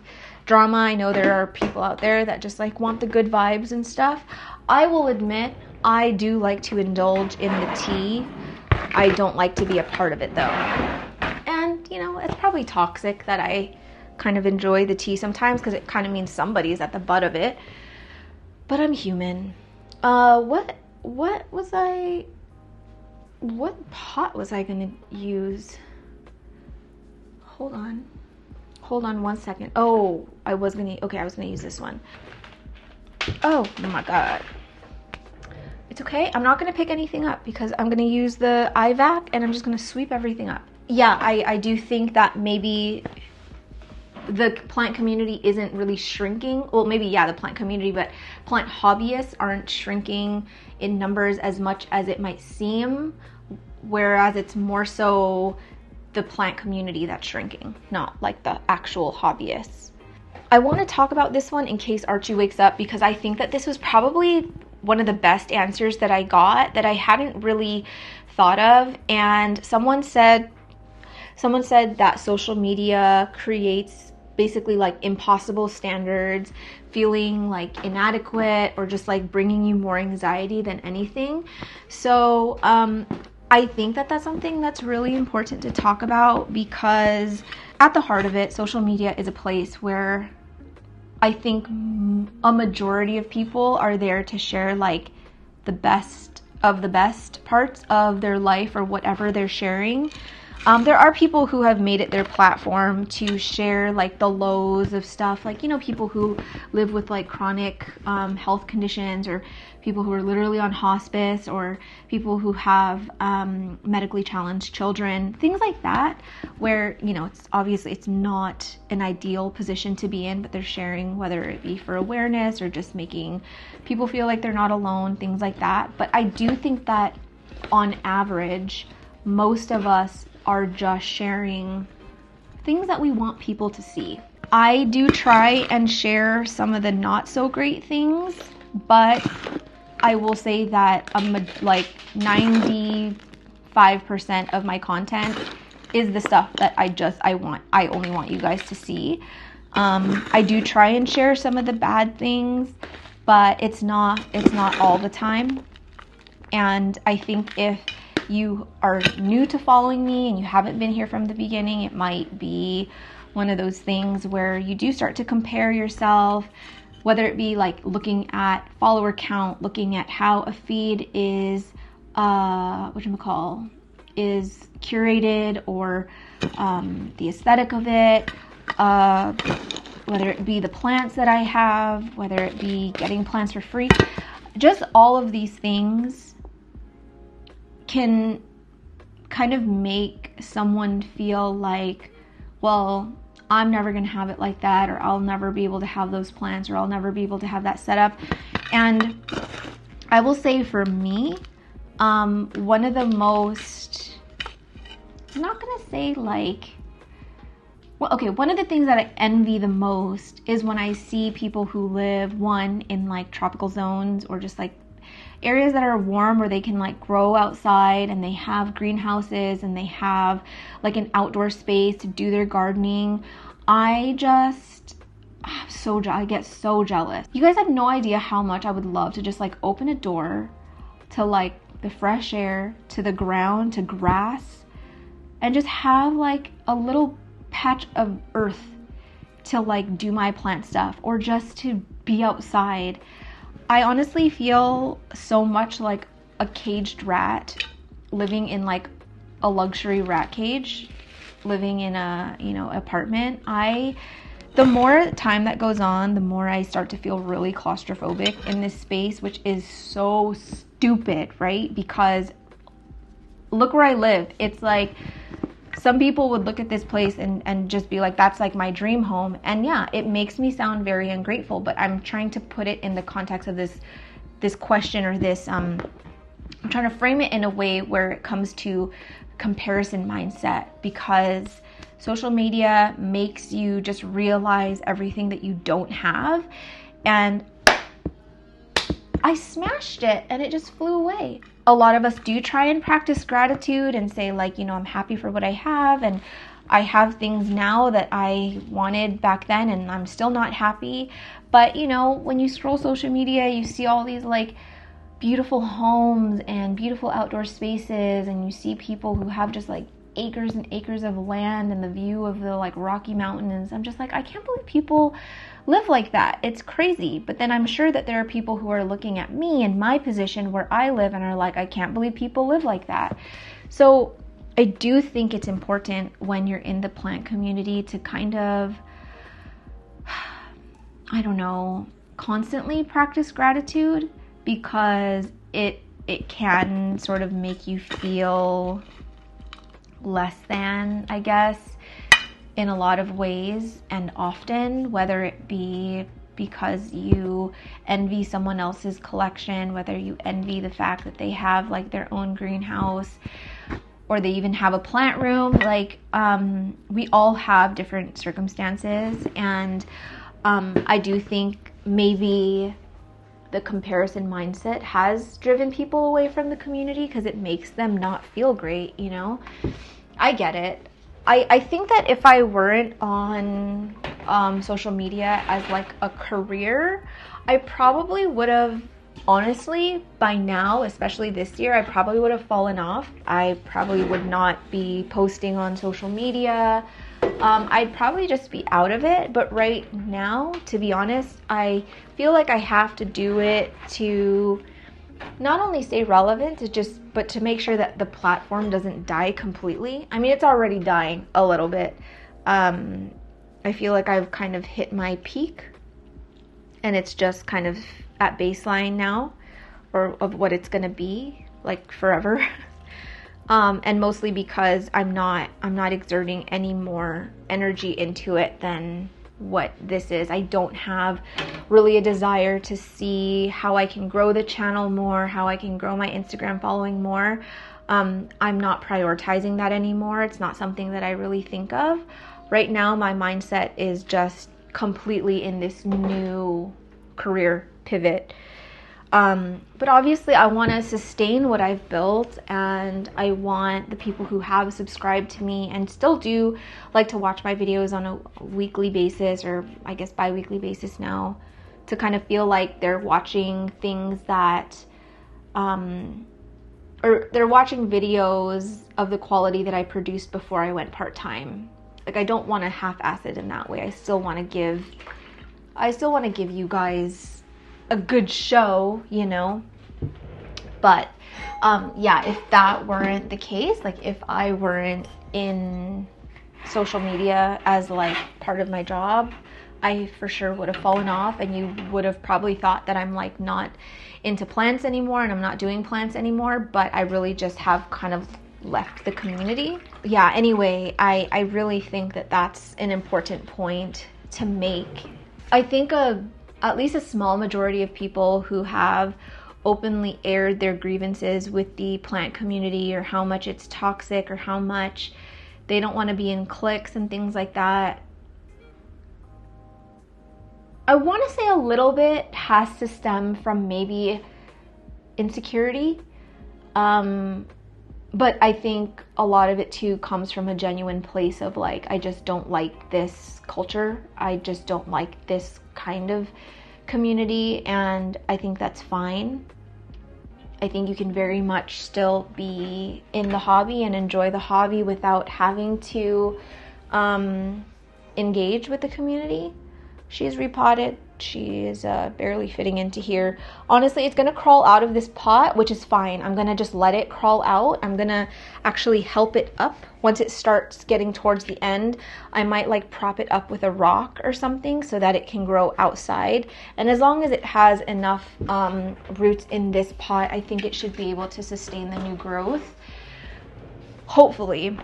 drama. I know there are people out there that just like want the good vibes and stuff. I will admit, I do like to indulge in the tea. I don't like to be a part of it though. And, you know, it's probably toxic that I kind of enjoy the tea sometimes, because it kind of means somebody's at the butt of it. But I'm human. What pot was I gonna use? Hold on 1 second. Oh, I was gonna use this one. Oh my God. It's okay. I'm not gonna pick anything up because I'm gonna use the IVAC and I'm just gonna sweep everything up. Yeah, I do think that maybe the plant community isn't really shrinking. Well, maybe, yeah, the plant community, but plant hobbyists aren't shrinking in numbers as much as it might seem, whereas it's more so the plant community that's shrinking, not like the actual hobbyists. I want to talk about this one in case Archie wakes up, because I think that this was probably one of the best answers that I got that I hadn't really thought of. And someone said that social media creates basically like impossible standards, feeling like inadequate, or just like bringing you more anxiety than anything. So I think that that's something that's really important to talk about, because at the heart of it, social media is a place where I think a majority of people are there to share like the best of the best parts of their life or whatever they're sharing. There are people who have made it their platform to share like the lows of stuff, like, you know, people who live with like chronic health conditions, or people who are literally on hospice, or people who have medically challenged children, things like that, where, you know, it's obviously it's not an ideal position to be in, but they're sharing, whether it be for awareness or just making people feel like they're not alone, things like that. But I do think that on average, most of us are just sharing things that we want people to see. I do try and share some of the not so great things, but I will say that like 95% of my content is the stuff that I only want you guys to see. I do try and share some of the bad things, but it's not all the time. And I think if you are new to following me and you haven't been here from the beginning, it might be one of those things where you do start to compare yourself. whether it be like looking at follower count, looking at how a feed is, is curated, or the aesthetic of it, whether it be the plants that I have, whether it be getting plants for free. Just all of these things can kind of make someone feel like, well, I'm never going to have it like that, or I'll never be able to have those plants, or I'll never be able to have that setup. And I will say for me, one of the most, I'm not going to say like, well, okay, one of the things that I envy the most is when I see people who live, one, in like tropical zones, or just like areas that are warm where they can like grow outside, and they have greenhouses, and they have like an outdoor space to do their gardening. I get so jealous. You guys have no idea how much I would love to just like open a door to like the fresh air, to the ground, to grass, and just have like a little patch of earth to like do my plant stuff, or just to be outside. I honestly feel so much like a caged rat living in like a luxury rat cage, living in a, apartment. The more time that goes on, the more I start to feel really claustrophobic in this space, which is so stupid, right? Because look where I live. It's like, some people would look at this place and just be like, that's like my dream home. And yeah, it makes me sound very ungrateful, but I'm trying to put it in the context of this question, or this, I'm trying to frame it in a way where it comes to comparison mindset, because social media makes you just realize everything that you don't have. And I smashed it and it just flew away. A lot of us do try and practice gratitude and say like, I'm happy for what I have, and I have things now that I wanted back then, and I'm still not happy. But when you scroll social media, you see all these like beautiful homes and beautiful outdoor spaces, and you see people who have just like acres and acres of land and the view of the like Rocky Mountains. I'm just like, I can't believe people live like that. It's crazy. But then I'm sure that there are people who are looking at me in my position where I live and are like, I can't believe people live like that. So I do think it's important when you're in the plant community to kind of, constantly practice gratitude, because it can sort of make you feel less than, I guess, in a lot of ways, and often, whether it be because you envy someone else's collection, whether you envy the fact that they have like their own greenhouse, or they even have a plant room. Like, we all have different circumstances, and I do think maybe the comparison mindset has driven people away from the community, because it makes them not feel great, I get it. I think that if I weren't on social media as like a career, I probably would have, honestly, by now, especially this year, I probably would have fallen off. I probably would not be posting on social media. I'd probably just be out of it. But right now, to be honest, I feel like I have to do it to not only stay relevant, but to make sure that the platform doesn't die completely. I mean, it's already dying a little bit. I feel like I've kind of hit my peak, and it's just kind of at baseline now, or of what it's gonna be like forever. And mostly because I'm not exerting any more energy into it than what this is. I don't have really a desire to see how I can grow the channel more, how I can grow my Instagram following more. I'm not prioritizing that anymore. It's not something that I really think of. Right now, my mindset is just completely in this new career pivot. But obviously I want to sustain what I've built, and I want the people who have subscribed to me and still do like to watch my videos on a weekly basis, or I guess bi-weekly basis now, to kind of feel like they're watching things that, or they're watching videos of the quality that I produced before I went part-time. Like, I don't want to half-ass it in that way. I still want to give I still want to give you guys a good show, you know. But yeah, if that weren't the case, like if I weren't in social media as like part of my job, I for sure would have fallen off, and you would have probably thought that I'm like not into plants anymore and I'm not doing plants anymore, but I really just have kind of left the community. Yeah, anyway, I really think that that's an important point to make. I think at least a small majority of people who have openly aired their grievances with the plant community, or how much it's toxic, or how much they don't want to be in cliques and things like that, I want to say a little bit has to stem from maybe insecurity. But I think a lot of it too comes from a genuine place of like, I just don't like this culture. I just don't like this kind of community, and I think that's fine. I think you can very much still be in the hobby and enjoy the hobby without having to engage with the community. She's repotted. She is barely fitting into here. Honestly, it's going to crawl out of this pot, which is fine. I'm going to just let it crawl out. I'm going to actually help it up. Once it starts getting towards the end, I might like prop it up with a rock or something so that it can grow outside. And as long as it has enough roots in this pot, I think it should be able to sustain the new growth. Hopefully.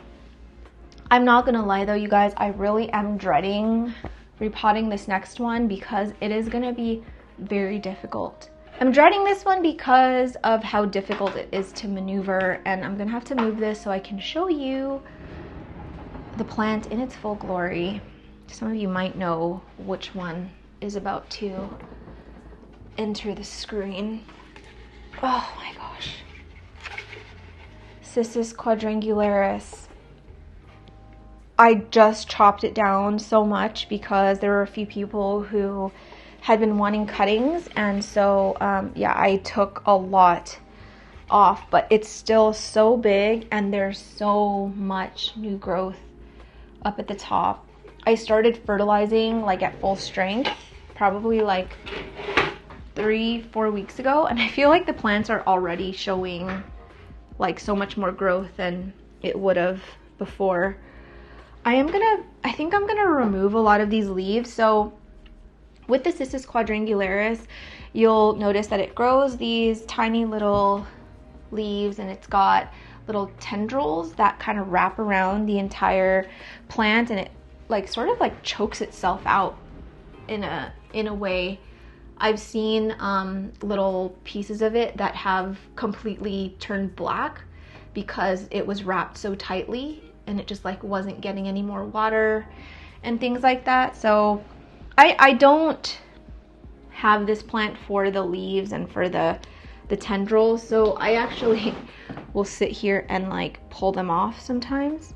I'm not going to lie though, you guys, I really am dreading repotting this next one because it is going to be very difficult. I'm dreading this one because of how difficult it is to maneuver, and I'm going to have to move this so I can show you the plant in its full glory. Some of you might know which one is about to enter the screen. Oh my gosh. Cissus quadrangularis. I just chopped it down so much because there were a few people who had been wanting cuttings, and so yeah, I took a lot off, but it's still so big and there's so much new growth up at the top. I started fertilizing like at full strength probably like 3-4 weeks ago, and I feel like the plants are already showing like so much more growth than it would have before. I think I'm gonna remove a lot of these leaves. So with the Cissus quadrangularis, you'll notice that it grows these tiny little leaves, and it's got little tendrils that kind of wrap around the entire plant, and it like sort of like chokes itself out in a way. I've seen little pieces of it that have completely turned black because it was wrapped so tightly and it just like wasn't getting any more water and things like that. So I don't have this plant for the leaves and for the tendrils, so I actually will sit here and like pull them off sometimes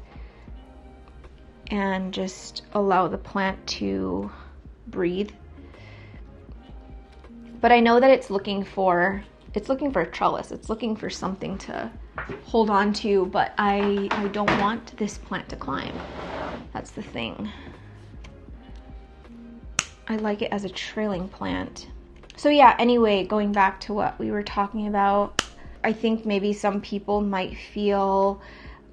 and just allow the plant to breathe. But I know that it's looking for a trellis. It's looking for something to hold on to, but I don't want this plant to climb. That's the thing. I like it as a trailing plant. So yeah, anyway, going back to what we were talking about, I think maybe some people might feel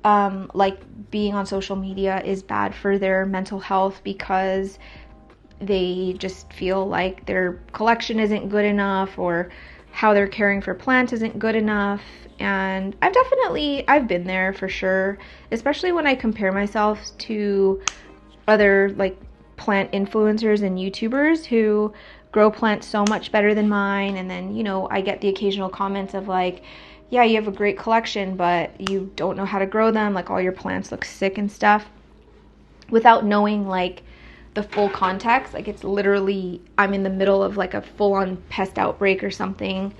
like being on social media is bad for their mental health because they just feel like their collection isn't good enough or how they're caring for plants isn't good enough. And I've been there for sure, especially when I compare myself to other like plant influencers and YouTubers who grow plants so much better than mine. And then, you know, I get the occasional comments of like, yeah, you have a great collection, but you don't know how to grow them. Like all your plants look sick and stuff, without knowing like the full context. Like it's literally, I'm in the middle of like a full-on pest outbreak or something.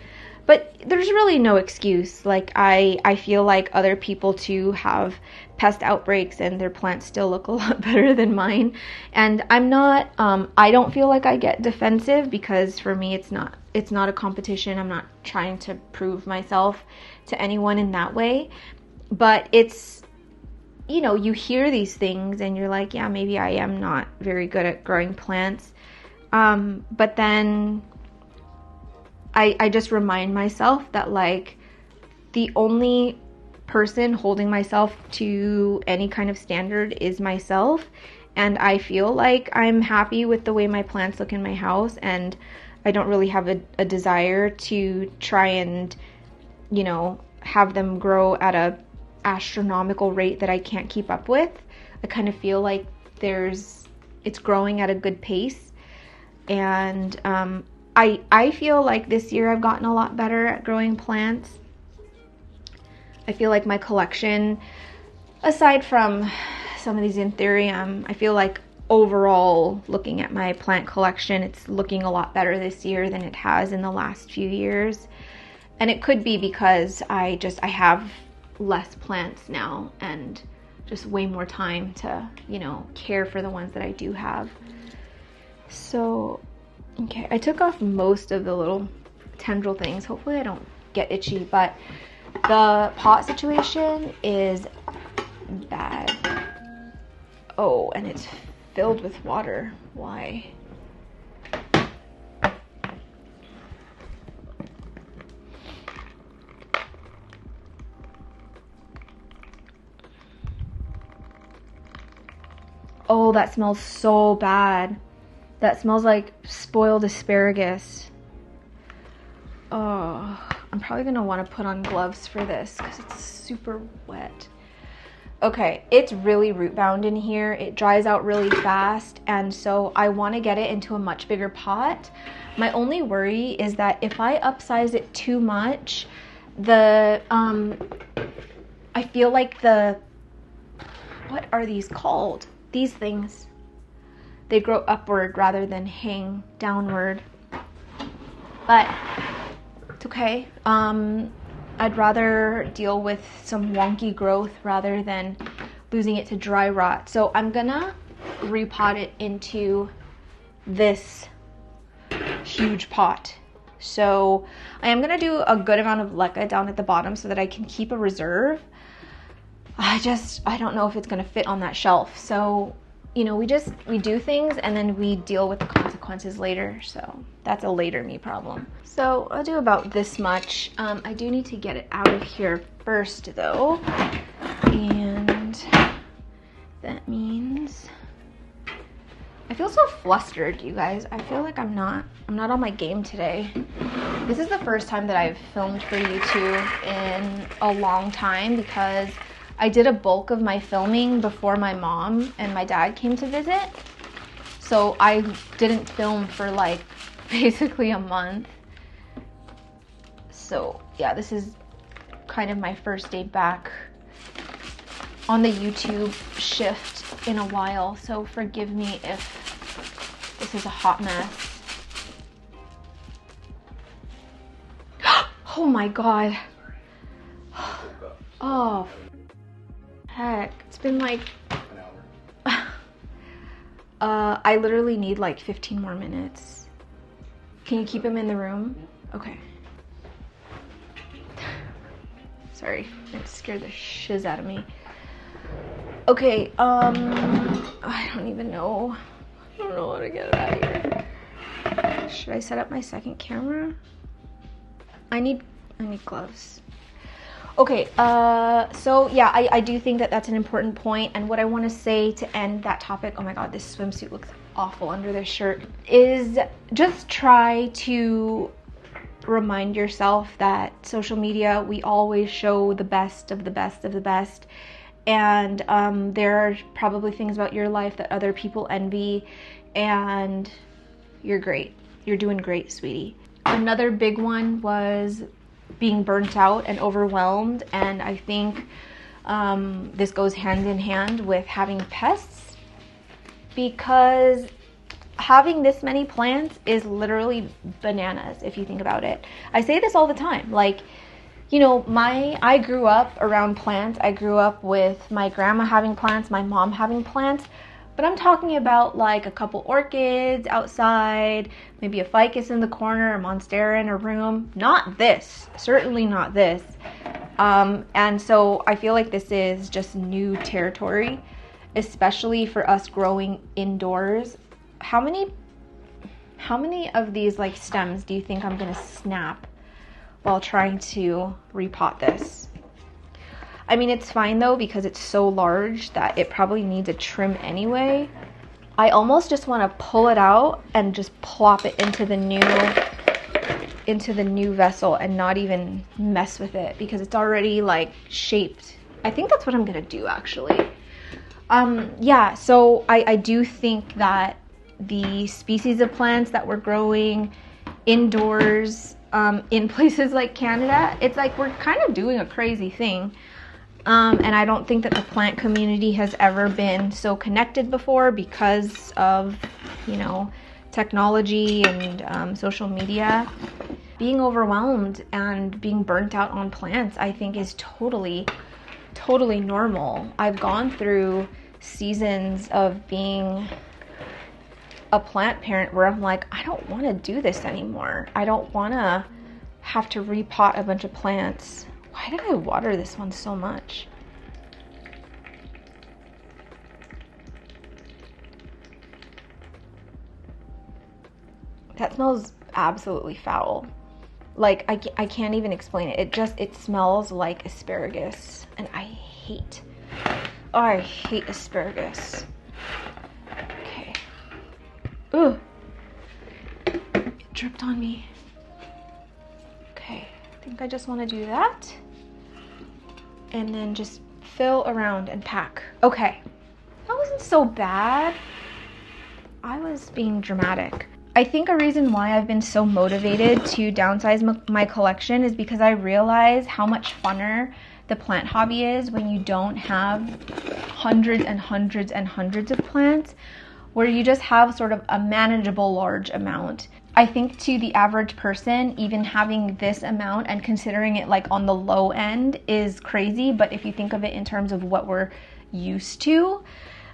But there's really no excuse. Like I feel like other people too have pest outbreaks and their plants still look a lot better than mine. And I'm not, I don't feel like I get defensive because for me it's not a competition. I'm not trying to prove myself to anyone in that way. But it's, you know, you hear these things and you're like, yeah, maybe I am not very good at growing plants. But then I just remind myself that like the only person holding myself to any kind of standard is myself. And I feel like I'm happy with the way my plants look in my house, and I don't really have a desire to try and, you know, have them grow at a astronomical rate that I can't keep up with. I kind of feel like it's growing at a good pace. And I feel like this year I've gotten a lot better at growing plants. I feel like my collection, aside from some of these Anthurium, I feel like overall, looking at my plant collection, it's looking a lot better this year than it has in the last few years. And it could be because I have less plants now and just way more time to, you know, care for the ones that I do have. So, okay, I took off most of the little tendril things. Hopefully I don't get itchy, but the pot situation is bad. Oh, and it's filled with water. Why? Oh, that smells so bad. That smells like spoiled asparagus. Oh, I'm probably gonna want to put on gloves for this because it's super wet. Okay, it's really root bound in here. It dries out really fast, and so I want to get it into a much bigger pot. My only worry is that if I upsize it too much, I feel like what are these called? These things, they grow upward rather than hang downward. But it's okay. I'd rather deal with some wonky growth rather than losing it to dry rot. So I'm gonna repot it into this huge pot. So I am gonna do a good amount of leca down at the bottom so that I can keep a reserve. I don't know if it's gonna fit on that shelf. So, you know, we do things and then we deal with the consequences later. So that's a later me problem. So I'll do about this much. I do need to get it out of here first though. And that means I feel so flustered, you guys. I feel like I'm not on my game today. This is the first time that I've filmed for YouTube in a long time because I did a bulk of my filming before my mom and my dad came to visit. So I didn't film for like basically a month. So yeah, this is kind of my first day back on the YouTube shift in a while. So forgive me if this is a hot mess. Oh my God. Oh, heck. It's been like an hour. I literally need like 15 more minutes. Can you keep him in the room? Okay. Sorry, it scared the shiz out of me. Okay, I don't even know. I don't know how to get it out of here. Should I set up my second camera? I need gloves. Okay, so yeah, I do think that that's an important point, and what I want to say to end that topic, oh my God, this swimsuit looks awful under this shirt, is just try to remind yourself that social media, we always show the best of the best of the best, and there are probably things about your life that other people envy, and you're great. You're doing great, sweetie. Another big one was being burnt out and overwhelmed, and I think this goes hand in hand with having pests, because having this many plants is literally bananas if you think about it. I say this all the time, like, you know, I grew up around plants. I grew up with my grandma having plants, my mom having plants, but I'm talking about like a couple orchids outside, maybe a ficus in the corner, a monstera in a room. Not this, certainly not this. And so I feel like this is just new territory, especially for us growing indoors. How many How many of these like stems do you think I'm gonna snap while trying to repot this? I mean, it's fine though, because it's so large that it probably needs a trim anyway. I almost just want to pull it out and just plop it into the new vessel and not even mess with it, because it's already like shaped. I think that's what I'm gonna do actually. Yeah, so I do think that the species of plants that we're growing indoors in places like Canada, it's like we're kind of doing a crazy thing. And I don't think that the plant community has ever been so connected before because of, you know, technology and social media. Being overwhelmed and being burnt out on plants, I think, is totally normal. I've gone through seasons of being a plant parent where I'm like, I don't want to do this anymore. I don't want to have to repot a bunch of plants. Why did I water this one so much? That smells absolutely foul. Like, I can't even explain it. It smells like asparagus, and I hate asparagus. Okay. Ugh. It dripped on me. Okay, I think I just want to do that. And then just fill around and pack. Okay, that wasn't so bad. I was being dramatic. I think a reason why I've been so motivated to downsize my collection is because I realize how much funner the plant hobby is when you don't have hundreds and hundreds and hundreds of plants, where you just have sort of a manageable large amount. I think to the average person, even having this amount and considering it like on the low end is crazy. But if you think of it in terms of what we're used to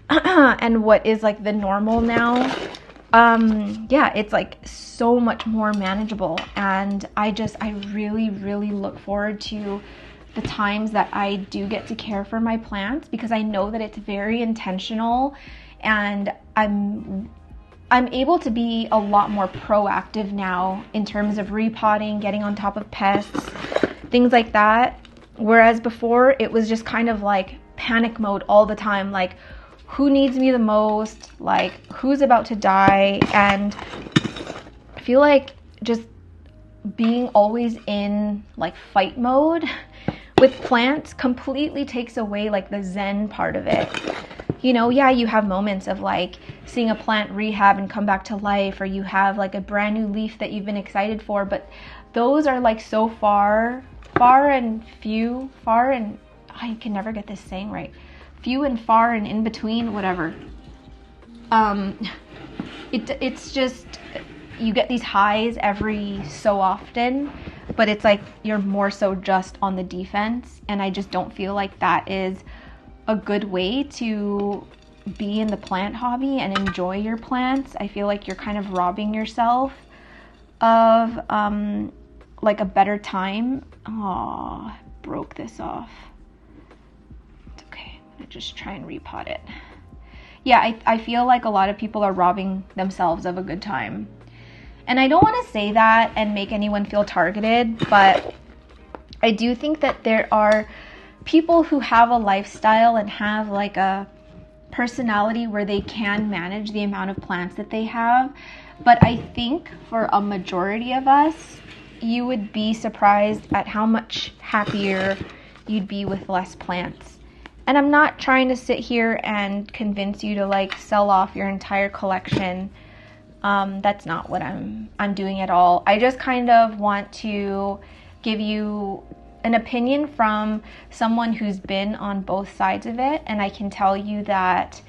and what is like the normal now, yeah, it's like so much more manageable. And I really look forward to the times that I do get to care for my plants, because I know that it's very intentional, and I'm able to be a lot more proactive now in terms of repotting, getting on top of pests, things like that. Whereas before it was just kind of like panic mode all the time, like who needs me the most, like who's about to die. And I feel like just being always in like fight mode with plants completely takes away like the zen part of it. You know, yeah, you have moments of like seeing a plant rehab and come back to life, or you have like a brand new leaf that you've been excited for, but those are like so far and I can never get this saying right. Few and far and in between, whatever. It's just, you get these highs every so often, but it's like you're more so just on the defense, and I just don't feel like that is a good way to be in the plant hobby and enjoy your plants. I feel like you're kind of robbing yourself of like a better time. Oh, I broke this off. It's okay. I'm gonna just try and repot it. Yeah, I feel like a lot of people are robbing themselves of a good time. And I don't want to say that and make anyone feel targeted, but I do think that there are people who have a lifestyle and have like a personality where they can manage the amount of plants that they have. But I think for a majority of us, you would be surprised at how much happier you'd be with less plants. And I'm not trying to sit here and convince you to like sell off your entire collection. That's not what I'm doing at all. I just kind of want to give you an opinion from someone who's been on both sides of it, and I can tell you that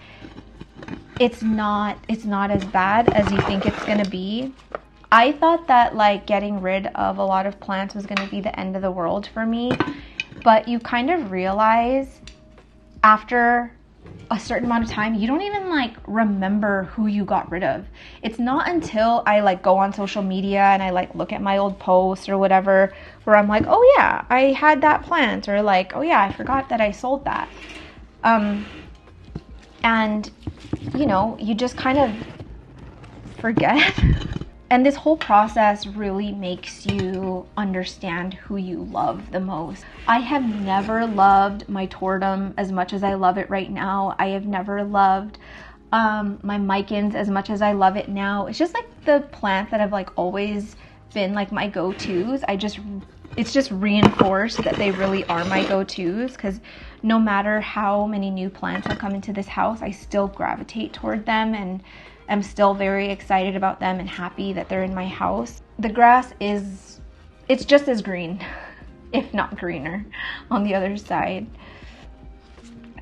it's not as bad as you think it's gonna be. I thought that like getting rid of a lot of plants was gonna be the end of the world for me, but you kind of realize after a certain amount of time, you don't even like remember who you got rid of. It's not until I like go on social media and I like look at my old posts or whatever, where I'm like, oh yeah, I had that plant, or like, oh yeah, I forgot that I sold that. And you know, you just kind of forget And this whole process really makes you understand who you love the most. I have never loved my tortum as much as I love it right now. I have never loved my micans as much as I love it now. It's just like the plants that have like always been like my go-tos. It's just reinforced that they really are my go-tos, because no matter how many new plants have come into this house, I still gravitate toward them and I'm still very excited about them and happy that they're in my house. The grass it's just as green, if not greener, on the other side.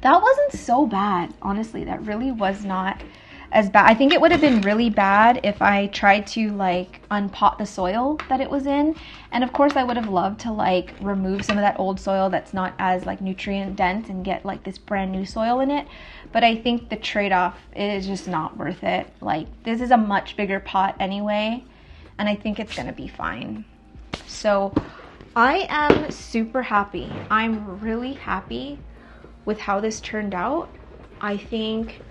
That wasn't so bad, honestly. That really was not as bad. I think it would have been really bad if I tried to like unpot the soil that it was in. And of course I would have loved to like remove some of that old soil that's not as like nutrient dense and get like this brand new soil in it. But I think the trade-off is just not worth it. Like, this is a much bigger pot anyway, and I think it's gonna be fine. So I am super happy. I'm really happy with how this turned out. I think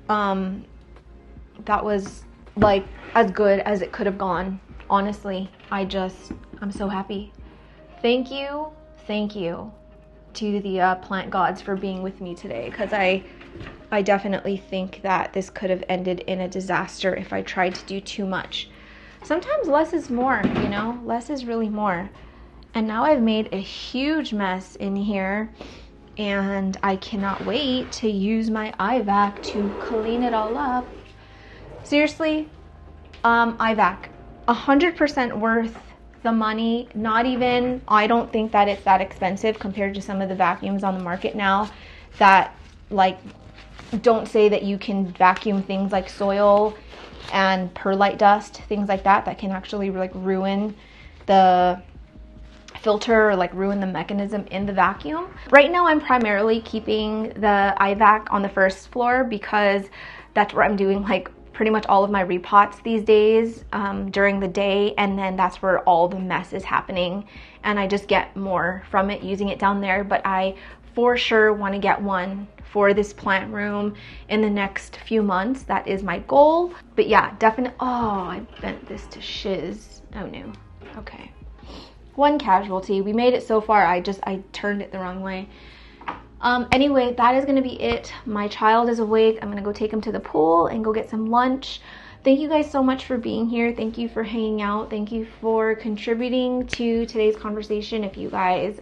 that was like as good as it could have gone. Honestly, I'm so happy. Thank you to the plant gods for being with me today, because I definitely think that this could have ended in a disaster if I tried to do too much. Sometimes less is more, you know? Less is really more. And now I've made a huge mess in here, and I cannot wait to use my IVAC to clean it all up. Seriously, IVAC, 100% worth the money. Not even, I don't think that it's that expensive compared to some of the vacuums on the market now that like don't say that you can vacuum things like soil and perlite dust, things like that can actually like ruin the filter or like ruin the mechanism in the vacuum. Right now I'm primarily keeping the IVAC on the first floor because that's where I'm doing like pretty much all of my repots these days during the day, and then that's where all the mess is happening, and I just get more from it using it down there. But I for sure want to get one for this plant room in the next few months. That is my goal. But yeah, definitely. Oh, I bent this to shiz. Oh no. Okay. One casualty. We made it so far. I turned it the wrong way. Anyway, that is going to be it. My child is awake. I'm going to go take him to the pool and go get some lunch. Thank you guys so much for being here. Thank you for hanging out. Thank you for contributing to today's conversation. If you guys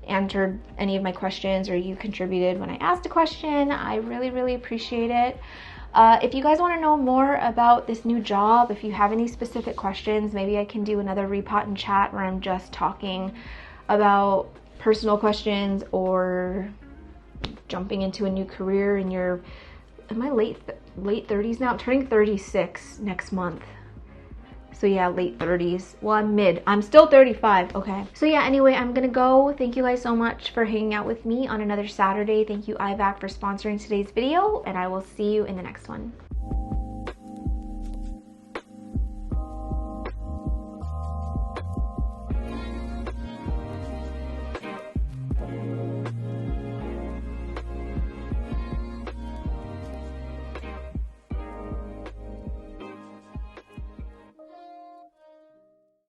answered any of my questions or you contributed when I asked a question, I really, really appreciate it. If you guys want to know more about this new job, if you have any specific questions, maybe I can do another repot and chat where I'm just talking about personal questions or jumping into a new career in your, am I late 30s now? I'm turning 36 next month. So yeah, late 30s. Well, I'm still 35, okay. So yeah, anyway, I'm gonna go. Thank you guys so much for hanging out with me on another Saturday. Thank you, IVAC, for sponsoring today's video, and I will see you in the next one.